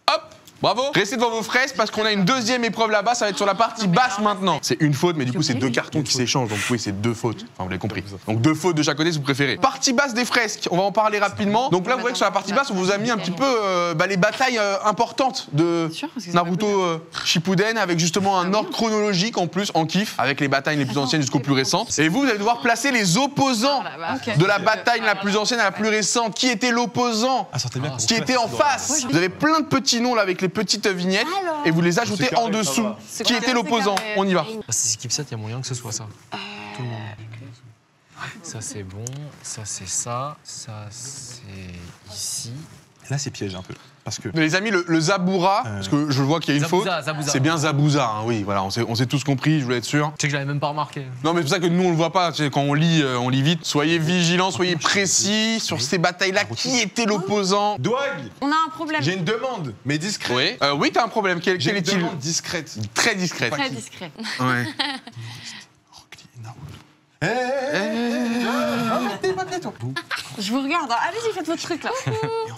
Hop! Bravo! Restez devant vos fraises parce qu'on a une deuxième épreuve là-bas, ça va être sur la partie basse maintenant. C'est une faute, mais du coup, c'est 2 cartons qui s'échangent, donc oui, c'est 2 fautes. Enfin, vous l'avez compris. Donc 2 fautes de chaque côté si vous préférez. Partie basse des fresques, on va en parler rapidement. Donc là, vous voyez que sur la partie basse, on vous a mis un petit peu les batailles importantes de Sûr, parce que c'est pas Naruto Shippuden avec justement un ordre chronologique en plus, en kiff, avec les batailles les plus anciennes jusqu'aux plus récentes. Et vous allez devoir placer les opposants Ok. de la bataille la plus ancienne à la plus récente. Qui était l'opposant? Ah, sortez bien. Qui était en face. Vous avez plein de petits noms là avec les petites vignettes et vous les ajoutez carré, en ça dessous. va. Qui était l'opposant? On y va. Ah, c'est Skip 7, il y a moyen que ce soit ça. Tout le monde. Ça, c'est bon. Ça, c'est ça. Ça, c'est ici. Là, c'est piège un peu. Parce que. Mais les amis, le Zabura, parce que je vois qu'il y a une faute. Zabuza. C'est bien Zabuza, hein, oui, voilà, on s'est tous compris, je voulais être sûr. Tu sais que je l'avais même pas remarqué. Non, mais c'est pour ça que nous, on le voit pas, tu sais, quand on lit vite. Soyez vigilants, soyez précis sur ces batailles-là. Qui était l'opposant? Douag, On a un problème. j'ai une demande, mais discrète. Oui, oui, t'as un problème. Quel J'ai une est-il? demande discrète. Très discret. Très discret. Ouais. Je vous regarde. hein. Allez-y, faites votre truc là.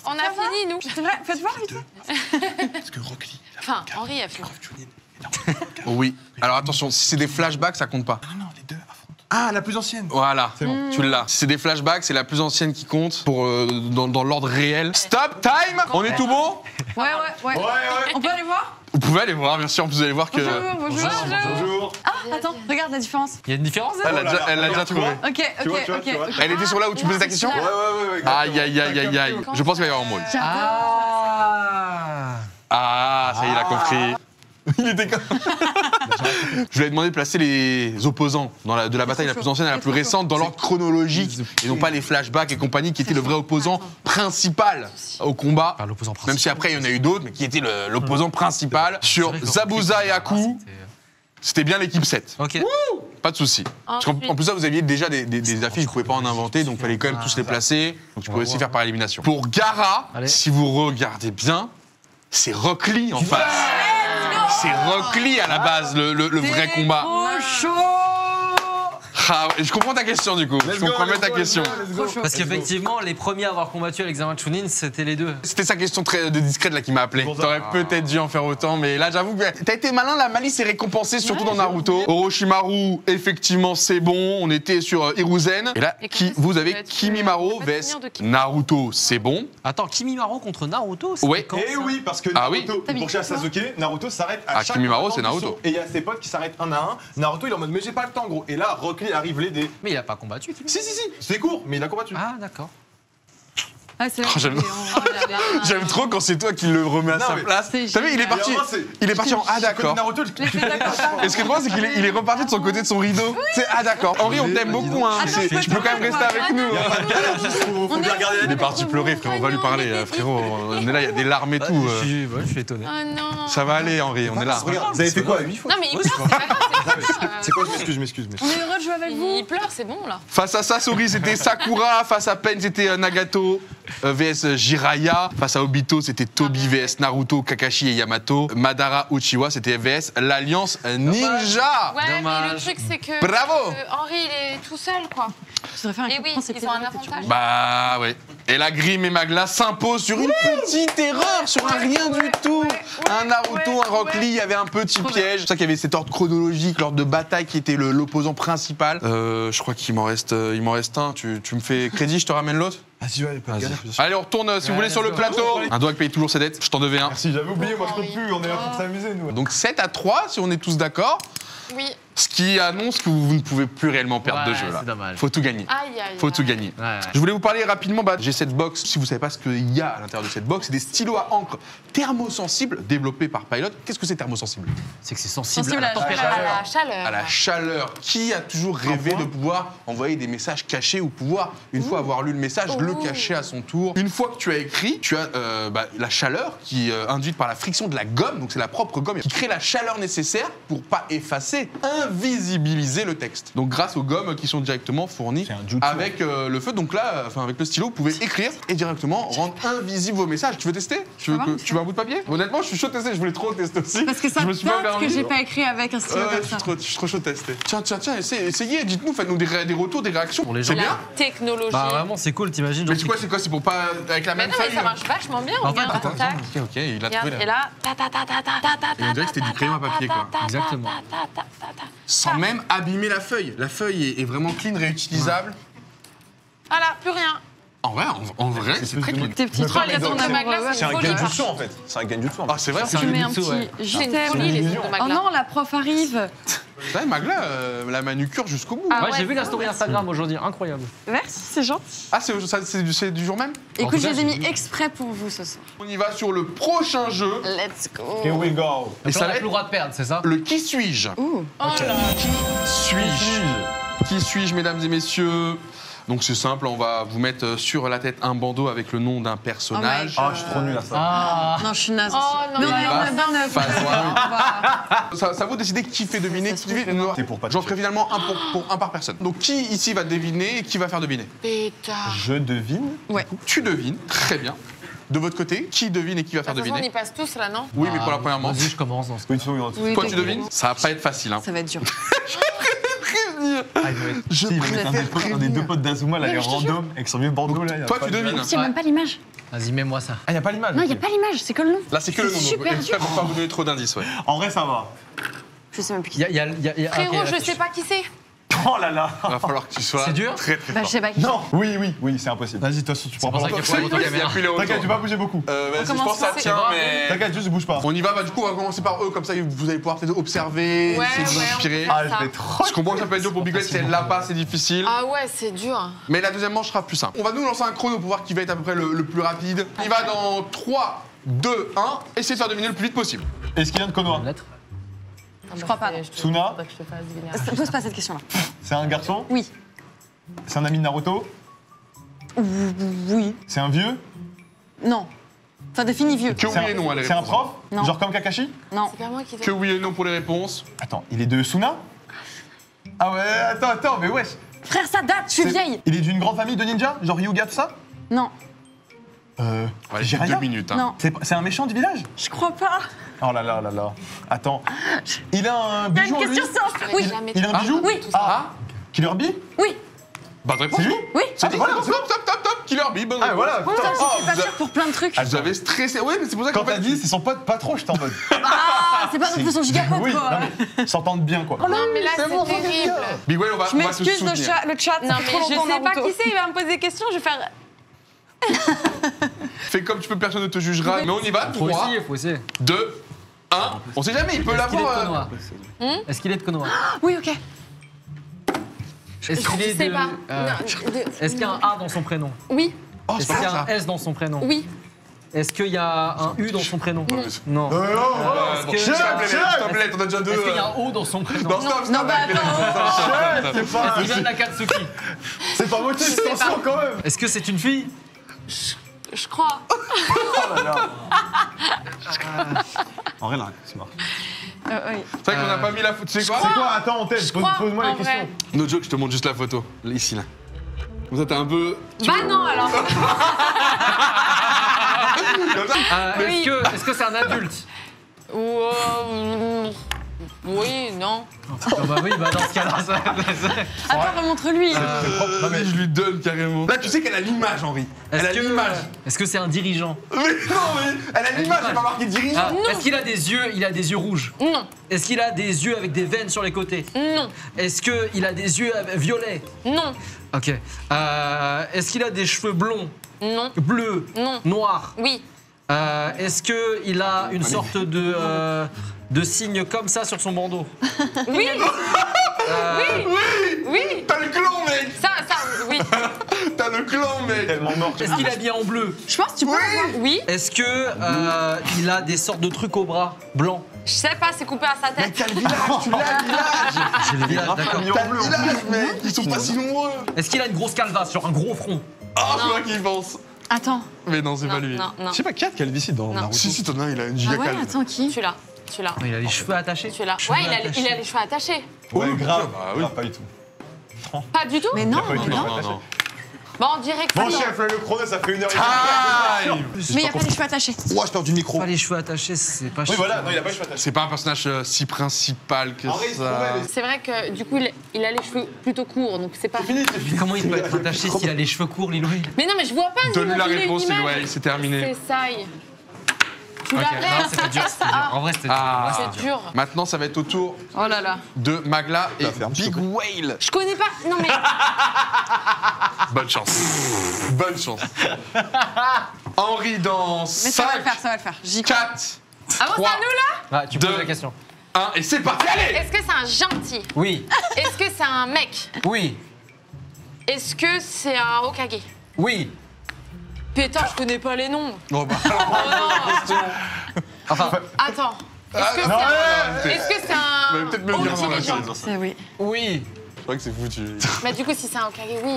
On a fini, nous. C'est vrai, faites voir vite fait. Parce que Rock Lee, Enfin, Henri a fini. Oui. Alors attention, si c'est des flashbacks, ça compte pas. non, les deux affrontent. Ah, la plus ancienne. Voilà, C'est bon. tu l'as. Si c'est des flashbacks, c'est la plus ancienne qui compte pour, dans l'ordre réel. Stop, time. On est tout bon? Ouais. Ouais, ouais. On peut aller voir? Vous pouvez aller voir, bien sûr, vous allez voir que... Bonjour. Bonjour. Ah, attends, regarde la différence. Il y a une différence Elle l'a déjà trouvé. Ok. Tu vois, tu vois. Elle était sur là où tu posais ta question? Ouais. Aïe, aïe, aïe, aïe, aïe. Je pense qu'il va y avoir un mot. Ah, ça y est, il a compris. Il était comme... Je lui ai demandé de placer les opposants de la bataille la plus ancienne à la plus récente dans l'ordre chronologique et non pas les flashbacks et compagnie qui étaient le vrai opposant principal au combat. Enfin, l'opposant principal. Même si après il y en a eu d'autres, mais qui était l'opposant principal sur Zabuza et Aku. C'était bien l'équipe 7. Ok. Pas de souci. Parce qu'en plus ça, vous aviez déjà des affiches, vous pouvez pas en inventer, donc il fallait quand même tous les placer. Donc tu pouvais aussi faire par élimination. Pour Gaara, Allez. si vous regardez bien, c'est Rock Lee en face. C'est Rock Lee à la base, le vrai combat. Trop chaud. Ah, ouais, je comprends ta question du coup. Je comprends bien ta question. Parce qu'effectivement, les premiers à avoir combattu Alexamen Chunin, c'était les deux. C'était sa question très discrète là qui m'a appelé. T'aurais peut-être dû en faire autant, mais là j'avoue que t'as été malin, la malice est récompensée, surtout dans Naruto. Orochimaru, effectivement c'est bon, on était sur Hiruzen. Et là, Et quand est-ce vous que avez tu vas être- Kimimaro on va vs finir de Kimimaro. Naruto, c'est bon. Attends, Kimimaro contre Naruto, c'était Ouais. quand Et ça oui, parce que Ah oui. Naruto, pour chez Sasuke, Naruto s'arrête à Ah, chaque Kimimaro, instant c'est du Naruto. saut. Et il y a ses potes qui s'arrêtent un à un. Naruto, il est en mode, mais j'ai pas le temps, gros. Et là, Rock Lee arrive l'aider. Mais il a pas combattu, Kimimaro. Si, c'est court, mais il a combattu. Ah, d'accord. Ah, c'est vrai. Oh, j'aime- Oh là là. J'aime trop quand c'est toi qui le remets à Non, sa mais- place. C'est T'as vu, il est génial. parti. Et alors, c'est- Il est parti en ah d'accord. Naruto, L'effet d'accord. Et ce qui est drôle, c'est qu'il est, il est reparti de son côté de son rideau. C'est ah d'accord. Henri, on t'aime beaucoup. Hein. Attends, C'est- je peux tu peux quand même pas rester avec voir. nous. On est Il est parti pleurer, frérot. On va lui parler, frérot. On est là, il y a des larmes et tout. Je suis étonné. Oh non. Ça va aller, Henri. On est là. Regarde, vous avez fait quoi 8 fois Non, mais il pleure, c'est pas grave. C'est quoi je m'excuse. On est heureux de jouer avec vous. Il pleure, c'est bon là. Face à Sasori, c'était Sakura. Face à Pen, c'était Nagato vs Jiraiya. Face à Obito, c'était Tobi vs Naruto, Kakashi et Yamato. Madara Uchiwa, c'était vs l'Alliance Ninja. Ouais, mais Dommage. le truc, c'est que. Bravo. Henri, il est tout seul, quoi. Je devrais faire un Et coup de oui, poing, c'est ils ont un pénible, avantage. Bah ouais. Et la Grim et Magla s'imposent sur une petite erreur, sur un rien du tout. Un Naruto, un Rock Lee, il y avait un petit piège. C'est pour ça qu'il y avait cet ordre chronologique, l'ordre de bataille qui était l'opposant principal. Je crois qu'il m'en reste un. Tu me fais crédit, je te ramène l'autre. Ah si, ouais, pas galère. Allez, on retourne si vous voulez sur le let's go. plateau. Un doigt paye toujours ses dettes. Je t'en devais un. Merci, j'avais oublié, moi je peux plus, on est là pour s'amuser nous. Donc 7-3 si on est tous d'accord. Oui. Ce qui annonce que vous ne pouvez plus réellement perdre de Ouais, jeu là. c'est dommage. Faut tout gagner. Aïe, aïe. Faut tout aïe. gagner. Ouais. Je voulais vous parler rapidement, j'ai cette box. Si vous savez pas ce qu'il y a à l'intérieur de cette box, c'est des stylos à encre thermosensibles développés par Pilot. Qu'est-ce que c'est thermosensible? C'est que c'est sensible, Sensible à à la la température. À la chaleur. À la chaleur. Qui a toujours rêvé de pouvoir envoyer des messages cachés ou pouvoir, une fois avoir lu le message, le cacher à son tour? Une fois que tu as écrit, tu as la chaleur qui est induite par la friction de la gomme, donc c'est la propre gomme, qui crée la chaleur nécessaire pour pas effacer, invisibiliser le texte. Donc grâce aux gommes qui sont directement fournies C'est un jutsu. avec le feu. Donc là, avec le stylo, vous pouvez écrire et directement rendre invisibles vos messages. Tu veux tester? Tu veux un bout de papier? Honnêtement, je suis chaud de tester. Je voulais trop tester aussi. Parce que ça je me suis pas date que permis. j'ai pas écrit avec un stylo Ouais, comme je ça. suis trop chaud de tester. Tiens, essayez, dites-nous, faites-nous des retours, des réactions. Pour les C'est gens. bien? La technologie. Bah vraiment, c'est cool, t'imagines. Mais genre, c'est quoi? C'est pour pas avec la Mais même non, mais feuille? ça marche vachement bien. En fait, Regarde, attends, tac. Ok, il a trouvé Regarde, là. et là, ta ta ta ta ta ta ta Et on dirait que c'était du crayon à papier, quoi. Exactement. Sans même abîmer la feuille. La feuille est vraiment clean, réutilisable. Voilà, plus rien. En vrai, c'est très clean. Tes petits Oh, les ondes de Magla, C'est c'est un folie. genjutsu en fait. C'est un genjutsu en fait. Ah, c'est vrai, C'est Tu un mets un jutsu, petit ouais. je C'est une t'aime. folie, les ondes de Oh Magla. non, la prof arrive. c'est Magla, la manucure jusqu'au bout. Ah Ouais, j'ai ouais, vu la story Instagram aujourd'hui, incroyable. Merci, c'est gentil. Ah, c'est du jour même? Écoute, tout je cas, les ai j'ai mis exprès pour vous ce soir. On y va sur le prochain jeu. Let's go. Here we go. Et Et ça ça va n'a plus être le droit de perdre, c'est ça? le qui suis-je? Ouh. Oh là. Suis-je? Qui suis-je, mesdames et messieurs? Donc c'est simple, on va vous mettre sur la tête un bandeau avec le nom d'un personnage. Oh my Ah, je suis trop nul à ça. Ah. Non, je suis naze Oh, aussi. non, Mais mais on va a bien neuf. Ça vaut décider qui fait deviner. Ça se trouve, je vais Non, C'est pour pas J'en tricher. ferai finalement un par personne. Donc qui ici va deviner et qui va faire deviner? Pétard. Je devine. Ouais. Tu devines, très bien. De votre côté, qui devine et qui va faire De toute façon, on deviner? y passe tous là, non? Oui, mais pour la première manche. Vas-y, je commence dans ce Oui, il faut une autre. Oui, Toi, tu t'inquiète. devines? Ça va pas être facile. Hein. Ça va être dur. Ah, il doit être. Je Si, il va mettre préfère un des deux potes d'Azuma, là, Oui, les mais je te jure. random, avec son vieux Bordeaux, là. il y a Toi, pas tu de- devines. Il n'y a même pas l'image. Vas-y, mets-moi ça. Ah, il n'y a pas l'image. Non, il n'y a pas l'image, c'est que le nom. Là, c'est que le nom. super Donc, dur. pour pas vous donner trop d'indices, ouais. En vrai, ça va. Je sais même plus qui. Il y a Frérot, ok, je sais pas qui c'est. Oh là là. Va falloir que tu sois C'est dur très très Bah, je fort. sais pas qui. Non. Oui, c'est impossible. Vas-y, de toute façon, tu C'est prends pour pas ça qu'il longtemps. faut votre caméra. T'inquiète, tu vas pas bouger beaucoup. Vas-y, je commence pense que ça par- tient, C'est mais... T'inquiète, juste bouge pas. On y va, du coup, on va commencer par eux, comme ça vous allez pouvoir peut-être observer, Ouais, essayer de vous ouais, inspirer. on Ah, ça. je vais trop. Je comprends que ça peut être dur pour Big West, si elle l'a pas, c'est difficile. Ah ouais, c'est dur. Mais la deuxième manche sera plus simple. On va nous lancer un chrono pour voir qui va être à peu près le plus rapide. On y va dans 3, 2, 1. Essayez de faire deviner le plus vite possible. Est-ce qu'il vient de Konoha? Une lettre. Je crois pas. Tsuna? Que je te fasse deviner. Pose pas cette question-là. C'est un garçon? Oui. C'est un ami de Naruto? Oui. C'est un vieux? Non. Enfin, définis vieux. Que oui C'est un- et non à les C'est un réponses. prof? Non. Genre comme Kakashi? Non. C'est pas moi qui Que oui et non pour les réponses. Attends, il est de Suna? Ah ouais, attends, mais wesh. Frère, ça date, je suis C'est- vieille. Il est d'une grande famille de ninjas? Genre Ryuga, tout ça? Non. Ouais, j'ai Jiraiya? 2 minutes. Hein. Non. C'est un méchant du village? Je crois pas. Oh là là là là. Attends. Il a un Il y a bijou une en lui? question simple. Oui. Oui. Jamais Il a un bijou? Oui. Ah. Killer Bee? Oui. Bonne réponse. C'est lui? Oui. C'est dit, voilà, top, c'est top. Killer Bee, bonne Ah réponse. voilà, putain. Putain, Oh, j'étais pas sûre pour plein de trucs. Vous avez stressé. Oui, mais c'est pour ça quand qu'en t'as fait. dit c'est son pote pas trop, j'étais en mode. Ah, c'est pas non plus son gigapop, Oui, quoi. non, mais s'entendent bien quoi. Non, mais là, c'est terrible. Big Well, on va Je se m'excuse, soutenir. le chat. Non, mais je sais pas qui c'est. Il va me poser des questions. Je vais faire. Fais comme tu peux, personne ne te jugera. Mais on y va. Faut 3, essayer, faut essayer. 2, 1. On sait jamais, il peut Est-ce qu'il est de l'avoir. Konoha Est-ce qu'il est de Konoha Oui, ok. Est-ce qu'il Je est sais de. pas. euh, Non, Est-ce qu'il y a un A dans son prénom? Oui. Oh, c'est Est-ce pas qu'il y a ça. un S dans son prénom? Oui. Est-ce qu'il y a un U dans son prénom? Non. Est-ce que... S'il te plaît, t'en as déjà deux. Est-ce qu'il y a un O dans son prénom? Non, stop, Non, bah attends. C'est pas, Est-ce qu'il vient de l'Akatsuki? c'est pas moitié, c'est attention quand même. Est-ce que c'est une fille? Je crois. En vrai, là, c'est marrant. Oui. C'est vrai qu'on n'a pas mis la photo. Tu sais quoi? C'est quoi? Attends, en tête, crois, pose-moi en les questions. vrai. No joke, je te montre juste la photo. Là, ici, là. Comme ça, t'es un peu. Bah non, alors. Oui. Est-ce que c'est un adulte? Oui, non. Bah oui, bah dans ce cas-là, ça. Attends, remontre-lui. Non, mais je lui donne carrément. Là, tu sais qu'elle a l'image, Henri. Elle a l'image. Est-ce que c'est un dirigeant? Mais non, mais elle a l'image, elle pas marqué dirigeant. Ah, est-ce qu'il a des yeux? Il a des yeux rouges. Non. Est-ce qu'il a des yeux avec des veines sur les côtés? Non. Est-ce qu'il a des yeux violets? Non. Ok. Est-ce qu'il a des cheveux blonds, Non. bleus, Non. noirs? Oui. Est-ce qu'il a une sorte de signe comme ça sur son bandeau? Oui. Oui. T'as le clan, mec. Ça, oui. T'as le clan, mec. Tellement mort. Est-ce qu'il est habillé en bleu? Je pense que tu peux l'avoir. Oui. Est-ce que il a des sortes de trucs au bras blancs? Je sais pas, c'est coupé à sa Mais tête. t'as le village, tu l'as, le village. J'ai le village, d'accord. T'as le village, mec. Ils sont pas si nombreux. Est-ce qu'il a une grosse calvasse sur un gros front? Oh, c'est moi qui y pense. Attends. Mais non, c'est pas lui. Non, non. Je sais pas qui a de calvitie dans Naruto. Si, t'en as un, il a une Ah giga ouais, calme. attends, qui? Tu l'as. Il a les cheveux attachés. Tu l'as. Cheveux Ouais, il attachés. a les cheveux attachés. Ouais, grave. Bah oui. Grave, pas du tout. Pas du tout. Mais non, pas eu mais tout. non. Non. Bon, on dirait que Bon ça. chef, là, le chrono, ça fait 1h30. Time. Mais il n'y a pas les cheveux attachés. Ouah, j'ai perdu le micro. Pas les cheveux attachés, c'est pas Oui, chiant. voilà, non, il a pas les cheveux attachés. C'est pas un personnage si principal que Henri, il se ça. trouvait, C'est vrai que du coup, il a les cheveux plutôt courts, donc c'est pas. Fini, c'est fini. Comment il peut être attaché s'il a les cheveux courts, Liloué? Mais non, mais je vois pas. Donne-lui la il a une réponse, image. ouais, c'est terminé. C'est ça. Tu Ok, l'avais. non, c'était dur, c'était dur. Ah, En vrai, c'était dur. Ah. c'est dur. Maintenant, ça va être au tour Oh là là. de Magla et ferme, s'il Big te plaît. Whale. Je connais pas. Non mais. Bonne chance. Bonne chance. Henri dans Mais ça va 5, le faire, ça va le faire. J'y crois. 4, Ah bon, c'est à 3, nous là. Ah, tu poses Deux. la question. 1 et c'est parti, allez. Est-ce que c'est un gentil? Oui, Est-ce que c'est un mec? oui, Est-ce que c'est un Hokage? oui. Putain, je connais pas les noms. Oh bah, Oh non. Enfin, Attends. Est-ce que non, c'est un. Est-ce que c'est un. Mais peut-être me dire Hokage? non, là, C'est oui. oui. Je crois que c'est foutu. Bah du coup, si c'est un Hokage, oui.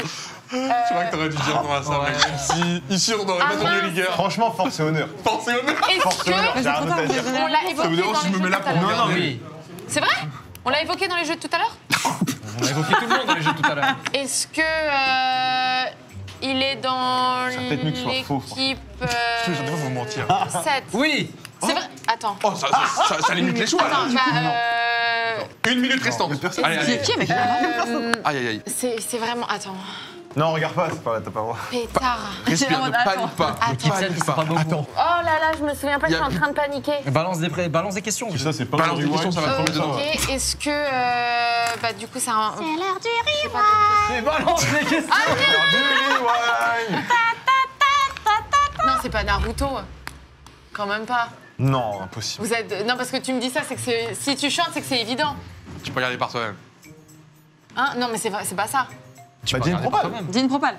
Je crois que t'aurais dû dire non à ça, Ouais. mec. Même si ici on n'aurait Ah, pas donné mince. rigueur. Franchement, force et honneur. Pensez honneur. Est-ce Force et honneur. que. J'ai rien d'autre à dire. On l'a Ça évoqué me dérange dans si les je me jeux mets là tout à pour l'heure. regarder. Oui. C'est vrai? On l'a évoqué dans les jeux tout à l'heure? On a évoqué tout le monde dans les jeux tout à l'heure. Est-ce que il est dans peut-être mieux que ce soit faux, l'équipe Je vais pas vous mentir. 7? Oui. C'est vrai? Attends. Oh, ça limite les choix, là. Attends, bah 1 minute restante. Allez, Qui est allez. qui avec Aïe, aïe, aïe. c'est vraiment. Attends. Non, regarde pas, c'est pas, t'as pas le droit. Pétard. Respire, ne Attends. panique pas. Ne Attends. panique C'est pas pas. beaucoup. Oh là là, je me souviens pas, je Y a suis en train de paniquer. Balance des questions. Ça, c'est pas Balance des questions, ça va te tomber dedans. Ok, est-ce que. Bah du coup, c'est un. C'est l'heure du rewind. Mais balance les questions. Non, c'est pas Naruto. Quand même pas. Non, impossible. Vous êtes. Non, parce que tu me dis ça, c'est que si tu chantes, c'est que c'est évident. Tu peux regarder par toi-même. Hein? Non, mais c'est pas ça. Bah, dis une propale. Dis une propale.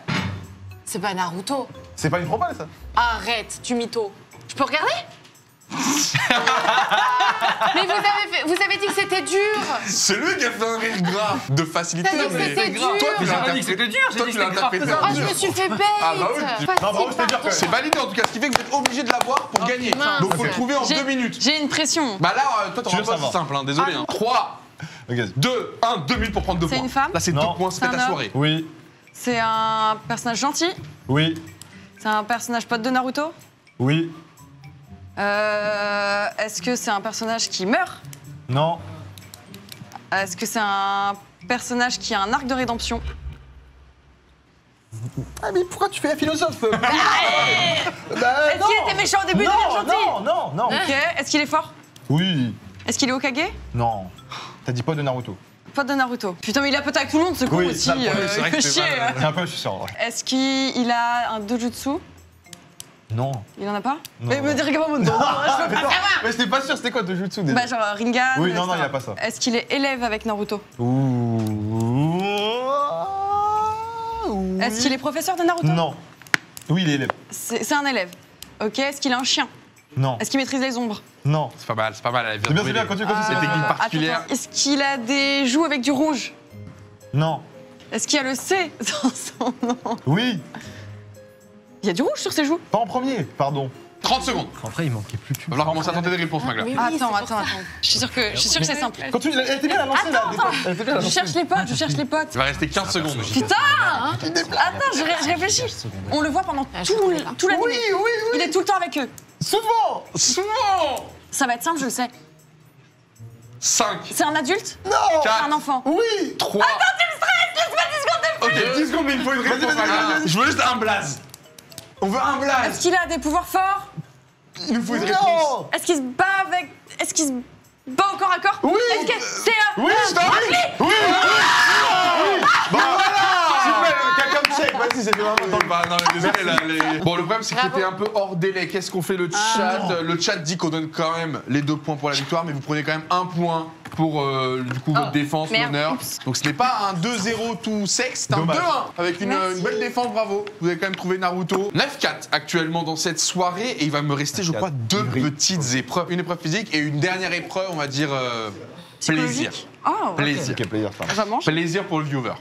C'est pas Naruto. C'est pas une propale, ça. Arrête, tu mytho. Je peux regarder? Mais vous avez dit que c'était dur. C'est lui qui a fait un rire grave de facilité. T'as dit que mais- c'était dur. Toi, tu l'as J'ai dit que c'était dur, j'ai Toi, dit tu que l'as c'était grave interprété. pesant. Oh, je me suis fait bait. Ah, bah oui. Facile, Non, bravo, je peux dire pardon. que- C'est validé en tout cas, ce qui fait que vous êtes obligé de l'avoir pour gagner. mince. Donc faut le Ok. trouver en J'ai- 2 minutes. J'ai une pression. Bah là, toi, Tu veux t'auras pas, savoir. c'est simple, hein, désolé. Ah. 3, Ok. 2, 1, 2 minutes pour prendre 2 C'est points. une femme Là, c'est 2 Non. points, c'était C'est un ta homme soirée. Oui, C'est un personnage gentil. oui, C'est un personnage pote de Naruto. oui, Est-ce que c'est un personnage qui meurt? non, Est-ce que c'est un personnage qui a un arc de rédemption? Ah, mais pourquoi tu fais la philosophe Est-ce qu'il était méchant au début, il devient gentil? non. Ok. Est-ce qu'il est fort? Oui, Est-ce qu'il est Hokage? non. T'as dit pas de Naruto. Pote de Naruto. Putain, mais il a pote avec tout le monde, ce con Oui, aussi. là, pour le coup, c'est vrai Il que fait c'est chier. mal, C'est un peu sûr, ouais. Est-ce qu'il a un dojutsu? Non. Il en a pas? Non. Mais me dis regarde pas mon dos. Je peux pas savoir. Mais j'étais pas sûr, c'était quoi de jutsu déjà? Bah genre Rinnegan. Oui, non, non, etc. il a pas ça. Est-ce qu'il est élève avec Naruto? Ouh. Est-ce qu'il est professeur de Naruto? Non. Oui, il est élève. C'est un élève. Ok, est-ce qu'il a un chien? Non. Est-ce qu'il maîtrise les ombres? Non. C'est pas mal, c'est pas mal. Elle vient C'est bien, de c'est bien, trouver continue, des continue. techniques particulières. Attends, est-ce qu'il a des joues avec du rouge? Non. Est-ce qu'il y a le C dans son nom? Oui. Il y a du rouge sur ses joues? Pas en premier, pardon. 30 secondes. Après, il manquait plus Il va falloir commencer à tenter des réponses, Magla. Attends. Je suis sûre que c'est simple. Continue, elle était bien à lancer là. Attends. Elle était bien à Je lancer. cherche les potes, je cherche les potes. Il va rester 15 secondes. Putain! Attends, je réfléchis. On le voit pendant tout l'anime. Oui. Il est tout le temps avec eux. Souvent. Souvent. Ça va être simple, je le sais. 5, C'est un adulte? Non. C'est 4, un enfant? Oui. 3. Attends, tu me stresses! Laisse-moi 10 secondes de plus! Ok, 10 secondes, mais il faut une réponse, Magla. Je veux juste un blaze. On veut un Est-ce blaze. qu'il a des pouvoirs forts? Il nous faut une réponse. Non. Est-ce qu'il se bat avec... Est-ce qu'il se bat au corps à corps? Oui. Est-ce que c'est Oui, je t'en prie. Oui. Bon, s'il vous plaît, quelqu'un me check. Vas-y, c'est vraiment dans le Bah, non, mais désolé, là, Bon, le problème, c'est qu'il était un peu hors délai. Qu'est-ce qu'on fait, le chat? Le chat dit qu'on donne quand même les 2 points pour la victoire, mais vous prenez quand même 1 point pour, du coup, votre défense, merde. l'honneur. Donc, ce n'est pas un 2-0 tout sexe, c'est un 2-1 Dommage. avec une belle défense, bravo. Vous avez quand même trouvé Naruto. 9-4 actuellement dans cette soirée, et il va me rester, je crois, 2 petites épreuves. Une épreuve physique et une dernière épreuve, on va dire, plaisir. Oh, Plaisir. Quel plaisir, ça. on va manger. Plaisir pour le viewer.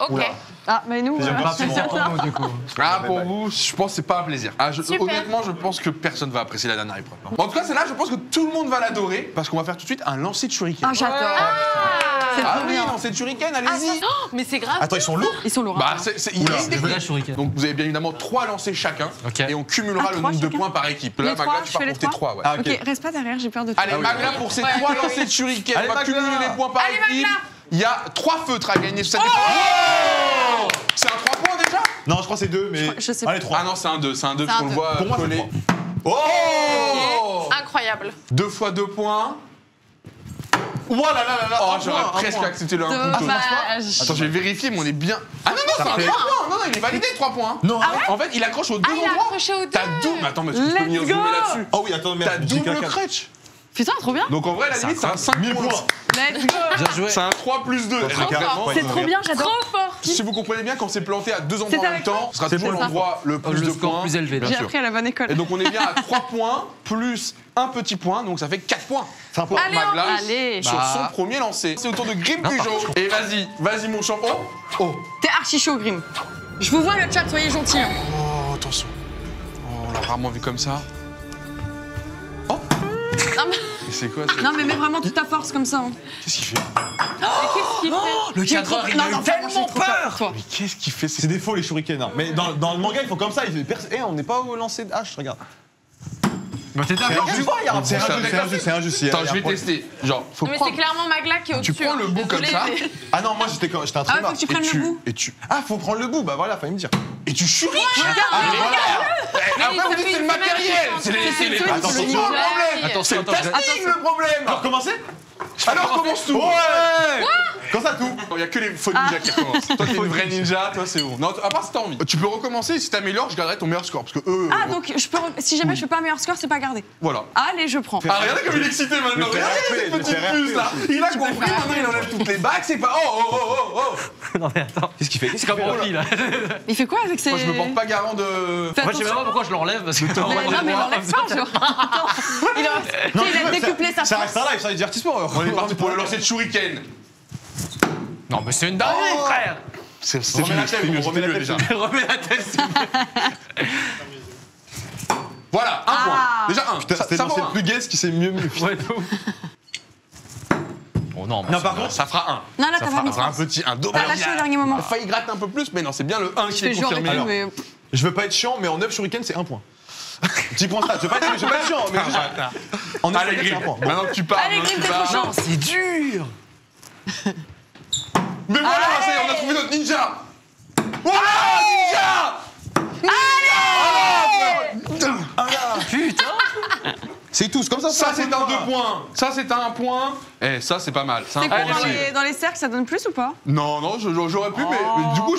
Ok. Ah, mais nous... Plaisir gratuit. C'est pour nous, du coup. Ah, pour vous, je pense que c'est pas un plaisir. Ah, Super. honnêtement, je pense que personne va apprécier la dernière épreuve. En tout cas, celle-là, je pense que tout le monde va l'adorer parce qu'on va faire tout de suite un lancer de shuriken. Ah, j'adore. C'est Ah trop oui, bien. lancer de shuriken, Ah, allez-y. ça- oh, mais c'est grave. Attends, ils sont lourds. Ils sont lourds. Bah, hein. il y a une Des vrais technique. shurikens. Donc, vous avez bien évidemment 3 lancers chacun Ok. et on cumulera Ah, le 3 nombre de chacun. points par équipe. Les Là, Magla, trois, tu je pars fais les compter 3, ouais. Ah, ok. Ok, reste pas derrière, j'ai peur de toi. Allez, Magla, pour ces 3 lancers de shuriken, Allez, on va Magla. cumuler les points par Allez, équipe. Magla. Il y a 3 feutres à gagner sur cette épreuve. Oh, c'est un 3 points déjà? Non, je crois que c'est 2, mais. Je sais pas. Allez, 3. Ah non, c'est un 2, parce un qu'on le deux. voit Pour moi, c'est coller. 3. Oh! Incroyable. 2 fois 2 points. Oh là là là là. Oh, un j'aurais point, un presque point. accepté le 1 couteau. Dommage. Attends, je vais vérifier, mais on est bien. Ah non, non, c'est un 3 fait- points. Non, non, il est validé 3 points. Non. En fait, il accroche aux 2 il a endroits. accroché aux 2. T'as double. Mais attends, mais est-ce que je peux venir Let's go. zoomer là-dessus? Oh oui, attends, T'as merde. j'ai double caca. crutch. Putain, trop bien. Donc en vrai, la limite, c'est un 5 1000 points. points. Let's go. Bien joué. C'est un 3 plus 2. Trop fort. C'est trop bien, j'adore. Trop fort. Si vous comprenez bien, quand c'est planté à 2 C'est endroits en même avec temps, ce sera C'est toujours pour l'endroit le plus Le de score points. plus élevé. Bien J'ai sûr. appris à la bonne école. Et donc on est bien à 3 points plus un petit point, donc ça fait 4 points. C'est un point. Allez, Magla Allez. sur son premier lancer. C'est au tour de Grim Bujo. Et vas-y mon champion. Oh, T'es archi chaud, Grim. Je vous vois le chat, soyez gentils. hein. oh, attention. Oh, on l'a rarement vu comme ça. Oh. Non, mais Et c'est quoi ça? Non, mais mets vraiment toute ta force comme ça. hein. Qu'est-ce qu'il fait? qu'est-ce qu'il fait? Le cadreur, il a eu tellement peur. Toi. Mais qu'est-ce qu'il fait? C'est des faux les shurikens. hein. Mais dans le manga, il faut comme ça. On n'est pas au lancer de hache, regarde. Bah, t'étais C'est injuste, c'est ça. injuste, c'est injuste, c'est injuste. Attends, je vais tester. Genre, faut Non, mais prendre. c'est clairement Magla qui est au-dessus. Tu prends le hein. bout comme Désolée, ça. mais- Ah non, moi j'étais un Ah ouais, faut trimar. que tu prennes le bout. Ah, faut prendre le bout, bah voilà, fallait me dire. Et tu shurikens. Ah, mais voilà. Et après, ça vous dites fait c'est le une matériel. semaine C'est les que Attends, c'est attention. le problème. Attention, C'est le attends, casting le problème. Alors, commencer Alors commence tout. Ouais. Quand ça tout. Il n'y a que les faux ninjas qui recommencent. Toi, t'es une vraie ninja, toi, c'est bon. Non, à part si t'as envie. Tu peux recommencer, si t'améliores, je garderai ton meilleur score. Parce que eux. Ah, donc je peux si jamais je fais pas un meilleur score, c'est pas gardé. Voilà. Allez, je prends. Ah, regardez comme il est excité maintenant. Le Regardez faire cette RP, le petite faire puce là. RP. Il a compris, maintenant il enlève toutes les bagues, c'est pas. Oh. Non, mais attends. Qu'est-ce qu'il fait C'est comme Rocky, là. Il fait quoi avec ses... Moi, je me porte pas garant de. Fais Moi, je sais même attention. pas pourquoi je l'enlève parce que. Mais non, mais il enlève pas, genre. Attends. Il a décuplé sa Ça force. reste un live, ça est divertissement. On est parti pour le lancer de shuriken. Non, mais c'est une dinguerie, frère. C'est Remets la tête, on remet la tête déjà. Remets la tête. Voilà, un point. Déjà un. Putain, c'était Ça lancé vaut le plus guess qui s'est mieux. Ouais, de ouf. Oh non, Non, par contre, Ça fera un. Non, là, Ça t'as pas fera mis un force. petit, un double. T'as lâché au dernier moment. Il a failli gratter un peu plus, mais non, c'est bien le 1 Je qui est fais genre et confirmé. tout, mais... je veux pas être chiant, mais en 9 shurikens, c'est 1 point. Petit point strat, je veux pas être chiant, mais en 9 Allez, shurikens, c'est Grim. 1 point. Bon. Maintenant que tu parles. Allez, maintenant que Grim, tu t'es trop parles. chaud. c'est dur. Mais voilà, ça y est, on a trouvé notre ninja. Voilà, ninja. Putain. C'est tous comme ça. Ça, c'est un 2 points. Ça, c'est un point. Eh, ça, c'est pas mal. C'est un C'est point quoi aussi. dans les cercles, ça donne plus ou pas? Non, non, j'aurais pu, mais du coup,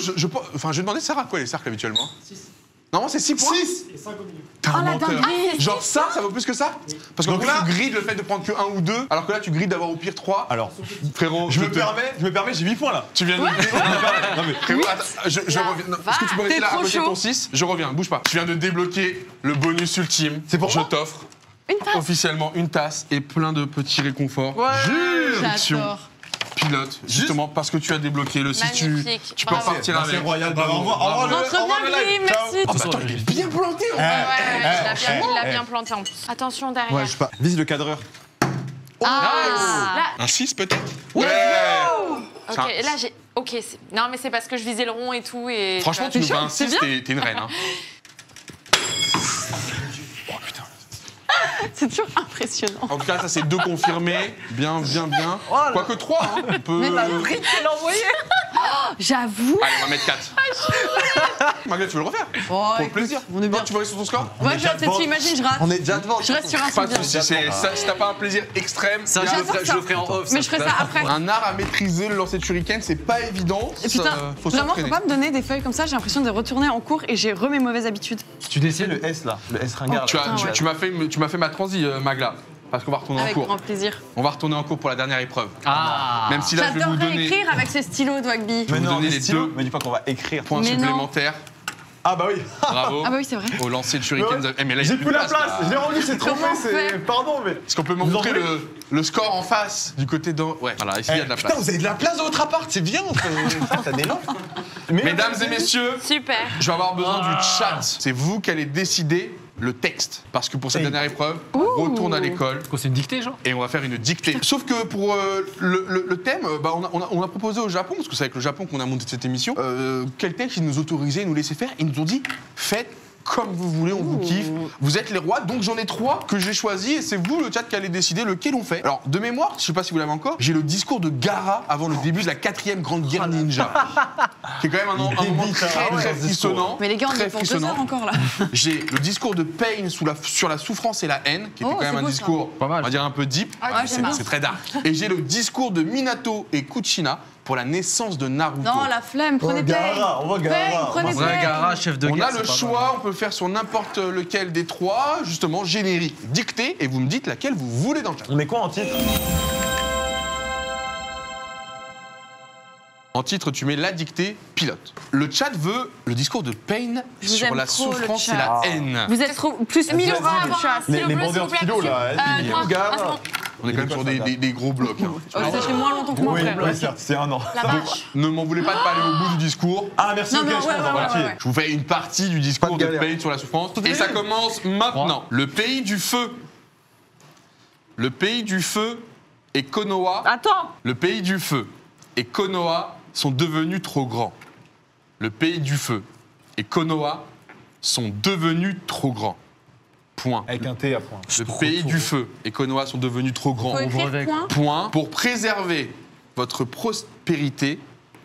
enfin, je vais demander, ça sert à quoi les cercles habituellement? Normalement, c'est 6 points. 6. T'es un la menteur. dinguerie. Genre ça vaut plus que ça? Parce qu'en Donc gros, là- tu grides le fait de prendre que 1 ou 2, alors que là, tu grides d'avoir au pire 3. Alors, Frérot, je me permets, j'ai 8 points là. Tu viens de me dire. Non mais, Frérot, attends, je reviens. Non, est-ce que tu peux rester T'es là à trop côté de chaud. ton 6? Je reviens, bouge pas. Tu viens de débloquer le bonus ultime. C'est pour Je moi t'offre Une tasse. officiellement une tasse et plein de petits réconforts. Juridiction. J'adore. Pilote, justement parce que tu as débloqué le 6, Magnifique. tu peux Bravo. repartir Merci avec. Royal, Bravo, au revoir, bravo. au revoir, Rentre au revoir, bien, le live. Gris, Ciao. merci. Ah bah attends, il est bien planté en Ouais, fait. il l'a bien planté en plus. Attention derrière. Ouais, je sais pas. Vise le cadreur. Là, Un 6 peut-être? Ouais. ok, là j'ai. Ok, non mais c'est parce que je visais le rond et tout et. Franchement, tu nous fais un 6, t'es une reine. Hein. C'est toujours impressionnant. En tout cas, ça c'est 2 confirmés. Bien. Quoique 3, hein. On peut. Mais la brique qu'elle a envoyée. J'avoue. Allez, on va mettre 4. Magla, tu veux le refaire? Oh, Pour le écoute, plaisir. on est bien. Non, tu veux rester sur ton score? Ouais, je reste dessus, imagine, je rate. On est déjà devant. Je reste sur un Pas de souvenir. soucis. Si t'as pas un plaisir extrême, Ça, il y a je le ferai en off. Mais je ferai ça après. un art à maîtriser, le lancer de shuriken, c'est pas évident. Et Ça, putain, faut vraiment, faut s'entraîner. pas me donner des feuilles comme ça, j'ai l'impression de retourner en cours et j'ai mes mauvaises habitudes. Tu dessines le S là, le S ringard. Tu, là. as- tu m'as fait ma transi, Magla. Parce qu'on va retourner Avec en cours. grand plaisir. On va retourner en cours pour la dernière épreuve. Ah. Même si là, je vais vous J'adorerais donner écrire avec ce stylo de Wagby. vais vous donner les stylos, 2 mais dis pas qu'on va écrire. points Mais non. supplémentaires. Ah bah oui. Bravo. Ah bah oui, c'est vrai. Au lancer de shuriken. Ouais. Eh, mais là, il y a J'ai plus la place, là. je l'ai rendu, c'est trop Comment fait, on fait c'est. Pardon, mais. Est-ce qu'on peut me Vous en montrer voulez le score en face du côté de. Ouais, voilà, ici il y a de la place. Putain, vous avez de la place dans votre appart, c'est bien. T'as des noms. Mesdames et messieurs, Super. je vais avoir besoin du chat. C'est vous qui allez décider le texte. Parce que pour cette dernière épreuve, on retourne à l'école Quoi, c'est une dictée, genre? et on va faire une dictée. Sauf que pour le thème, bah, on a proposé au Japon, parce que c'est avec le Japon qu'on a monté cette émission, quel texte ils nous autorisaient, ils nous laissaient faire. Ils nous ont dit, faites comme vous voulez, on vous kiffe. Vous êtes les rois, donc j'en ai 3 que j'ai choisis et c'est vous, le chat, qui allez décider lequel on fait. Alors, de mémoire, je sais pas si vous l'avez encore, j'ai le discours de Gaara avant le début de la 4e grande guerre ninja. Qui est quand même un moment débite, très, ah ouais, très ce discours. frissonnant. Mais les gars, on très est pour 2 frissonnant. heures encore là. J'ai le discours de Pain sur la souffrance et la haine, qui était Oh, quand même c'est un beau, ça. discours, Pas mal. on va dire un peu deep. Ouais, j'aime bien. C'est très dark. Et j'ai le discours de Minato et Kuchina pour la naissance de Naruto. Non, la flemme, prenez Pain. Gaara, on voit Pain, Gaara. prenez Vrai Pain. Gaara, chef de On guerre. a le choix, on peut le faire sur n'importe lequel des 3, justement, générique, dicté, et vous me dites laquelle vous voulez dans le chat. On met quoi en titre? En titre, tu mets la dictée pilote. Le chat veut le discours de Pain Je vous sur aime la trop, le souffrance et chat. la haine. Vous êtes trop plus 1000 euros Vas-y, avant chat. Les bandeurs de philo là. Gaara. On est quand même sur des gros blocs. Hein. Oh, ça fait moins longtemps que moi, Oui, frère. oui, certes, c'est un an. La vache. Ne m'en voulez pas de pas aller au bout du discours. Ah, merci, Non, ok, mais je ouais, comprends, ouais, ok. ouais, ouais. Je vous fais une partie du discours Pas de de galère. Pain sur la souffrance. Et ça commence maintenant. Le pays du feu. Le pays du feu et Konoha. Attends. Le pays du feu et Konoha sont devenus trop grands. Le pays du feu et Konoha sont devenus trop grands. Point. Avec un T à point. Le pays du feu et Konoha sont devenus trop grands. Faut écrire avec. point. Point. Pour préserver votre prospérité,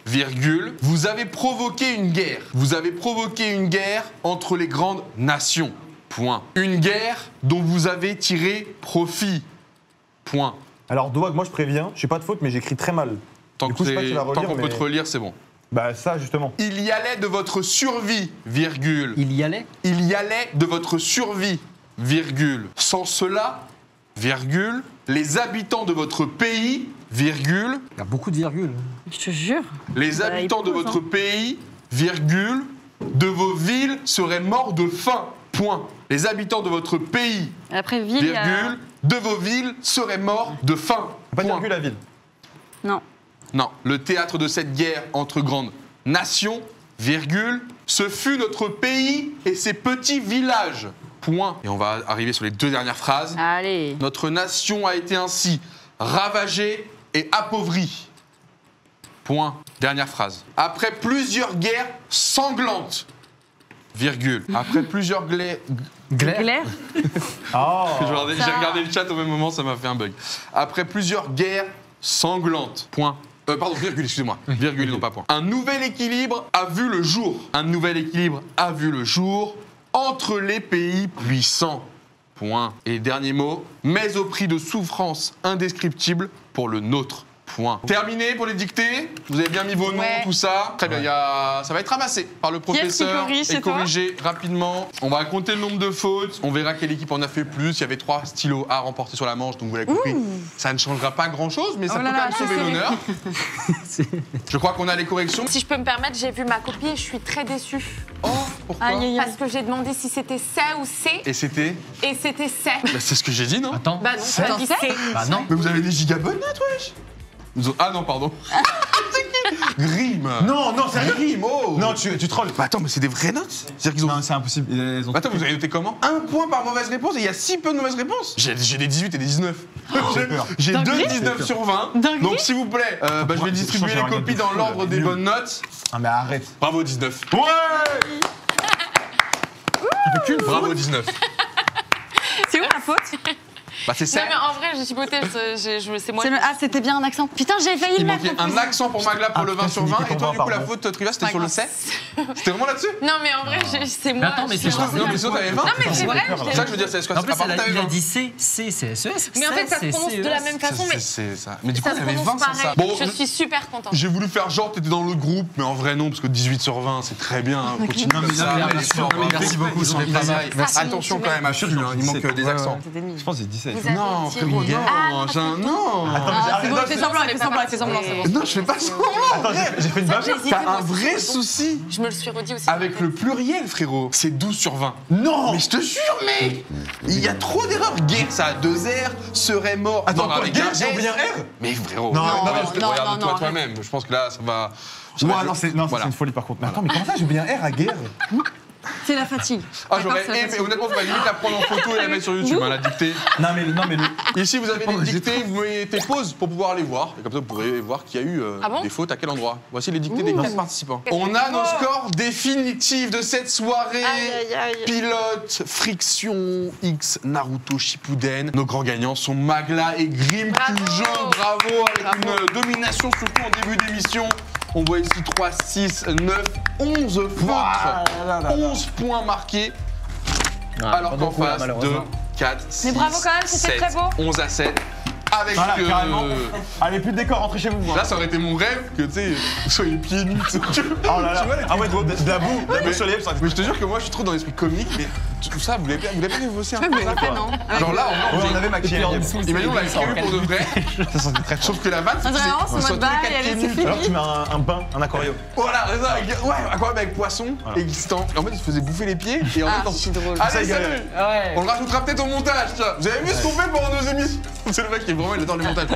virgule, vous avez provoqué une guerre. Vous avez provoqué une guerre entre les grandes nations. Point. Une guerre dont vous avez tiré profit. Point. Alors, Douag, moi je préviens, je suis pas de faute, mais j'écris très mal. Tant Du coup, je sais pas si tu vas tant relire, qu'on peut mais- te relire, c'est bon. Bah, ça justement. Il y allait de votre survie, virgule. Il y allait? Il y allait de votre survie, virgule. Sans cela, virgule, les habitants de votre pays, virgule, Il y a beaucoup de virgules. Je te jure. les habitants de il pose, votre pays, virgule, de vos villes seraient morts de faim. Point. Les habitants de votre pays, Après, ville, il y a- virgule, de vos villes seraient morts de faim. Pas de Point. virgule à ville. Non. Non, le théâtre de cette guerre entre grandes nations, virgule, ce fut notre pays et ses petits villages. Point. Et on va arriver sur les 2 dernières phrases. Allez. Notre nation a été ainsi ravagée et appauvrie. Point. Dernière phrase. Après plusieurs guerres sanglantes, virgule. Après plusieurs Glaire. Ah. J'ai regardé le chat au même moment, ça m'a fait un bug. Après plusieurs guerres sanglantes. Point. Pardon, virgule, excusez-moi. Virgule, non pas point. Un nouvel équilibre a vu le jour. Un nouvel équilibre a vu le jour entre les pays puissants. Point. Et dernier mot, mais au prix de souffrances indescriptibles pour le nôtre. points. Terminé pour les dictées. Vous avez bien mis vos noms, Ouais. tout ça. Très bien, ça va être ramassé par le Qui est-ce qui professeur corrige, et c'est toi corrigé rapidement. On va compter le nombre de fautes. On verra quelle équipe en a fait plus. Il y avait 3 stylos à remporter sur la manche, donc vous l'avez compris. Ça ne changera pas grand-chose, mais ça Oh peut là quand là, même sauver c'est l'honneur. Je crois qu'on a les corrections. Si je peux me permettre, j'ai vu ma copie et je suis très déçue. Oh, pourquoi Aïe, aïe, aïe. Parce que j'ai demandé si c'était ça ou C, Et c'était et c'était C. bah, c'est ce que j'ai dit, non? Attends. Bah non, t'as dit C. Bah non. Mais vous avez des gigabonnets, wesh. Ah non, pardon. Grim. Non, non, c'est rien. Grim, oh. Non, tu trolles. Bah attends, mais c'est des vraies notes. C'est-à-dire qu'ils ont. Non, c'est impossible. Ils ont... Attends, vous avez noté comment? 1 point par mauvaise réponse et il y a si peu de mauvaises réponses. J'ai des 18 et des 19. J'ai 2 19 sur 20. Dinguerie. Donc s'il vous plaît, bah, je vais distribuer les copies dans l'ordre des bonnes notes. Ah, mais arrête. Bravo 19. Ouais. Bravo 19. C'est où la faute? Bah c'est ça. Non mais en vrai, je suis beauté, c'est moi. Ah, c'était bien un accent. Putain, j'ai failli Il le mettre. manquait en un plus. accent pour Magla pour le 20 sur 20 et toi du coup la faute Trivia c'était Pas sur le grave. C. C'était vraiment là-dessus? Non mais en vrai, c'est moi. attends, mais je c'est suis- quoi? Non mais sinon t'avais 20. Non mais c'est vrai. C'est ça que je veux dire, c'est quoi? En plus, Ah, pardon, t'avais il a 20. dit C, c'est SES. Mais en fait, ça se prononce de la même façon, mais C'est ça. Mais du coup ça se t'avais 20 prononce sans ça. pareil. Je suis super contente. J'ai voulu faire genre t'étais dans l'autre groupe, mais en vrai non, parce que 18 sur 20 c'est très bien. Continue Non, mais comme ça. non, mais Allez, sûr, fort, merci beaucoup, Ils sont c'est pas plaisir. mal. Merci. Attention quand même à Chul, il manque des accents. C'était demi. Je pense que c'est 17. Vous avez Non, dit- frérot, non, non. Ah, c'est bon, il fait semblant, il fait semblant, il fait semblant, c'est bon. Non, je fais pas ça. Attends, j'ai fait une baffe. J'ai hésité, T'as moi un aussi. vrai souci Je me le suis redit aussi. avec le pluriel, frérot. C'est 12 sur 20. Non. Mais je te jure, mec, il y a trop d'erreurs. Guerre, ça a 2 R, serait mort. Attends, Non, quoi, avec guerre, un j'ai S. oublié un R. Mais frérot, Non, regarde-toi non, toi-même. Je pense que là, ça va. Ouais, non, c'est Voilà. une folie par contre. Mais attends, mais comment ça, j'ai oublié un R à guerre? C'est la fatigue. Ah, D'accord, j'aurais c'est la aimé, fatigue. honnêtement, faudrait limite la prendre en photo et la mettre sur YouTube, hein, la dictée. Non, mais le. Ici, vous avez les dictées, vous mettez pause pour pouvoir les voir. Et comme ça, vous pourrez voir qu'il y a eu Ah bon des fautes à quel endroit. Voici les dictées des 4 participants. On a nos scores définitifs de cette soirée. Aïe, aïe, aïe. Pilote, Friction, X, Naruto, Shippuden. Nos grands gagnants sont Magla et Grim, Bravo. toujours bravo, avec une domination surtout en début d'émission. On voit ici 3, 6, 9, 11 fautes. 11 points marqués. Alors qu'en face, 2, 4, 6, Mais bravo quand même, c'était 7, très beau. 11 à 7. Avec Voilà, carrément. Allez, plus de décor, rentrez chez vous. Là, ça aurait été mon rêve que, tu sais, vous soyez pieds nus. Oh là là. Ah ouais, de la boue sur les lèvres, ça. Mais je te jure que moi, je suis trop dans l'esprit comique, mais tout ça, vous l'avez pas vu vous aussi un peu ça, quoi. non. Genre là, Ouais, on avait maquillé. Imagine, on l'avait prévu pour de vrai. Ça sentait très Sauf que la vanne, On dirait vraiment, c'est soit mode tous les bail, quatre pieds allez, c'est nus. fini. Alors tu mets un bain, un aquarium. Voilà, c'est ça, ouais, aquarium avec poisson existant. En fait, il se faisait bouffer les pieds et en Ah, même temps. c'est drôle. Allez, Ça, il salut. Ouais. On le rajoutera peut-être au montage, tu vois. Vous avez vu ce qu'on fait pendant nos émissions? C'est le mec qui est vraiment, il adore les montages.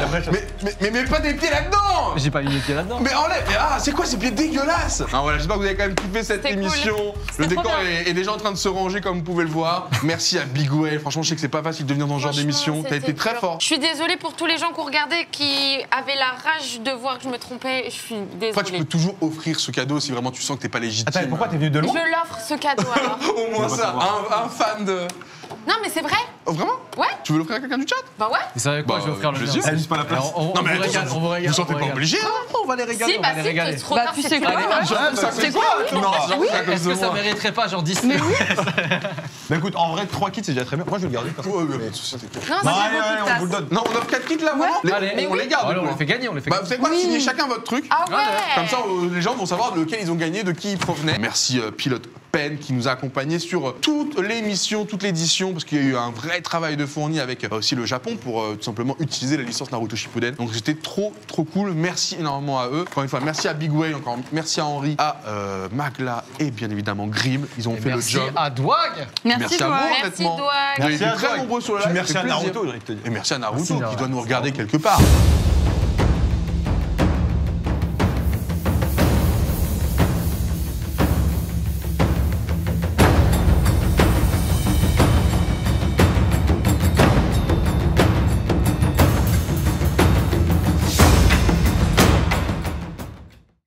Mais pas des pieds là-dedans! J'ai pas mis les pieds là-dedans. Mais enlève! Ah, c'est quoi ces pieds dégueulasses? Ah voilà, j'espère que vous avez quand même kiffé cette C'était cool. émission. Le C'était trop décor bien. est déjà en train de se ranger comme vous pouvez le voir. Merci à Big Whale. Franchement, je sais que c'est pas facile de venir dans ce genre Franchement, d'émission. T'as c'était été très dur. fort. Je suis désolée pour tous les gens qui ont regardé, qui avaient la rage de voir que je me trompais. Je suis Après, tu peux désolée. toujours offrir ce cadeau si vraiment tu sens que t'es pas légitime. Attends, mais pourquoi t'es venu de loin? Je l'offre ce cadeau alors. Au moins ça, un fan de. Non mais c'est vrai. Oh, vraiment? Ouais. Tu veux l'offrir à quelqu'un du chat? Bah ouais. Vous savez quoi, Bah, je vais offrir le plaisir. mien. Elle juste pas la place. Alors, on Non, mais vous régale, on vous régale. Vous sentez on pas vous obligé, hein? On va les régaler. Si, on va bah les si, régaler. c'est trop Bah, tard, tu c'est sais trop quoi, tard. ouais. C'est quoi? Non, Est-ce que ça mériterait pas genre 10 Bah écoute, en vrai, 3 kits c'est déjà très bien. Moi je vais le garder. parce que- Ouais, pas de soucis, t'inquiète. Non, Non, ça allez, allez, on vous le donne. Non, on offre 4 kits là, vraiment? Allez, On les garde. Allez, du on coup, les hein. fait gagner, on les fait Bah, gagner. vous savez quoi? Signez chacun votre truc. Ah ouais. Comme ça, les gens vont savoir lequel ils ont gagné, de qui ils provenaient. Merci Pilote Pen qui nous a accompagnés sur toute l'émission, toute l'édition, parce qu'il y a eu un vrai travail de fourni avec aussi le Japon pour tout simplement utiliser la licence Naruto Shippuden. Donc c'était trop cool. Merci énormément à eux. Encore une fois, merci à Big Way, encore merci à Henri, à Magla et bien évidemment Grim. Ils ont fait le Merci job. à Douag. Merci à vous, toi. Merci honnêtement. Douag. Vous avez Merci été à très Doig. nombreux sur le Puis live. merci ça à fait plaisir. Naruto, je dirais que te dire. Et merci à Naruto Merci, qui Naruto. doit nous regarder quelque part.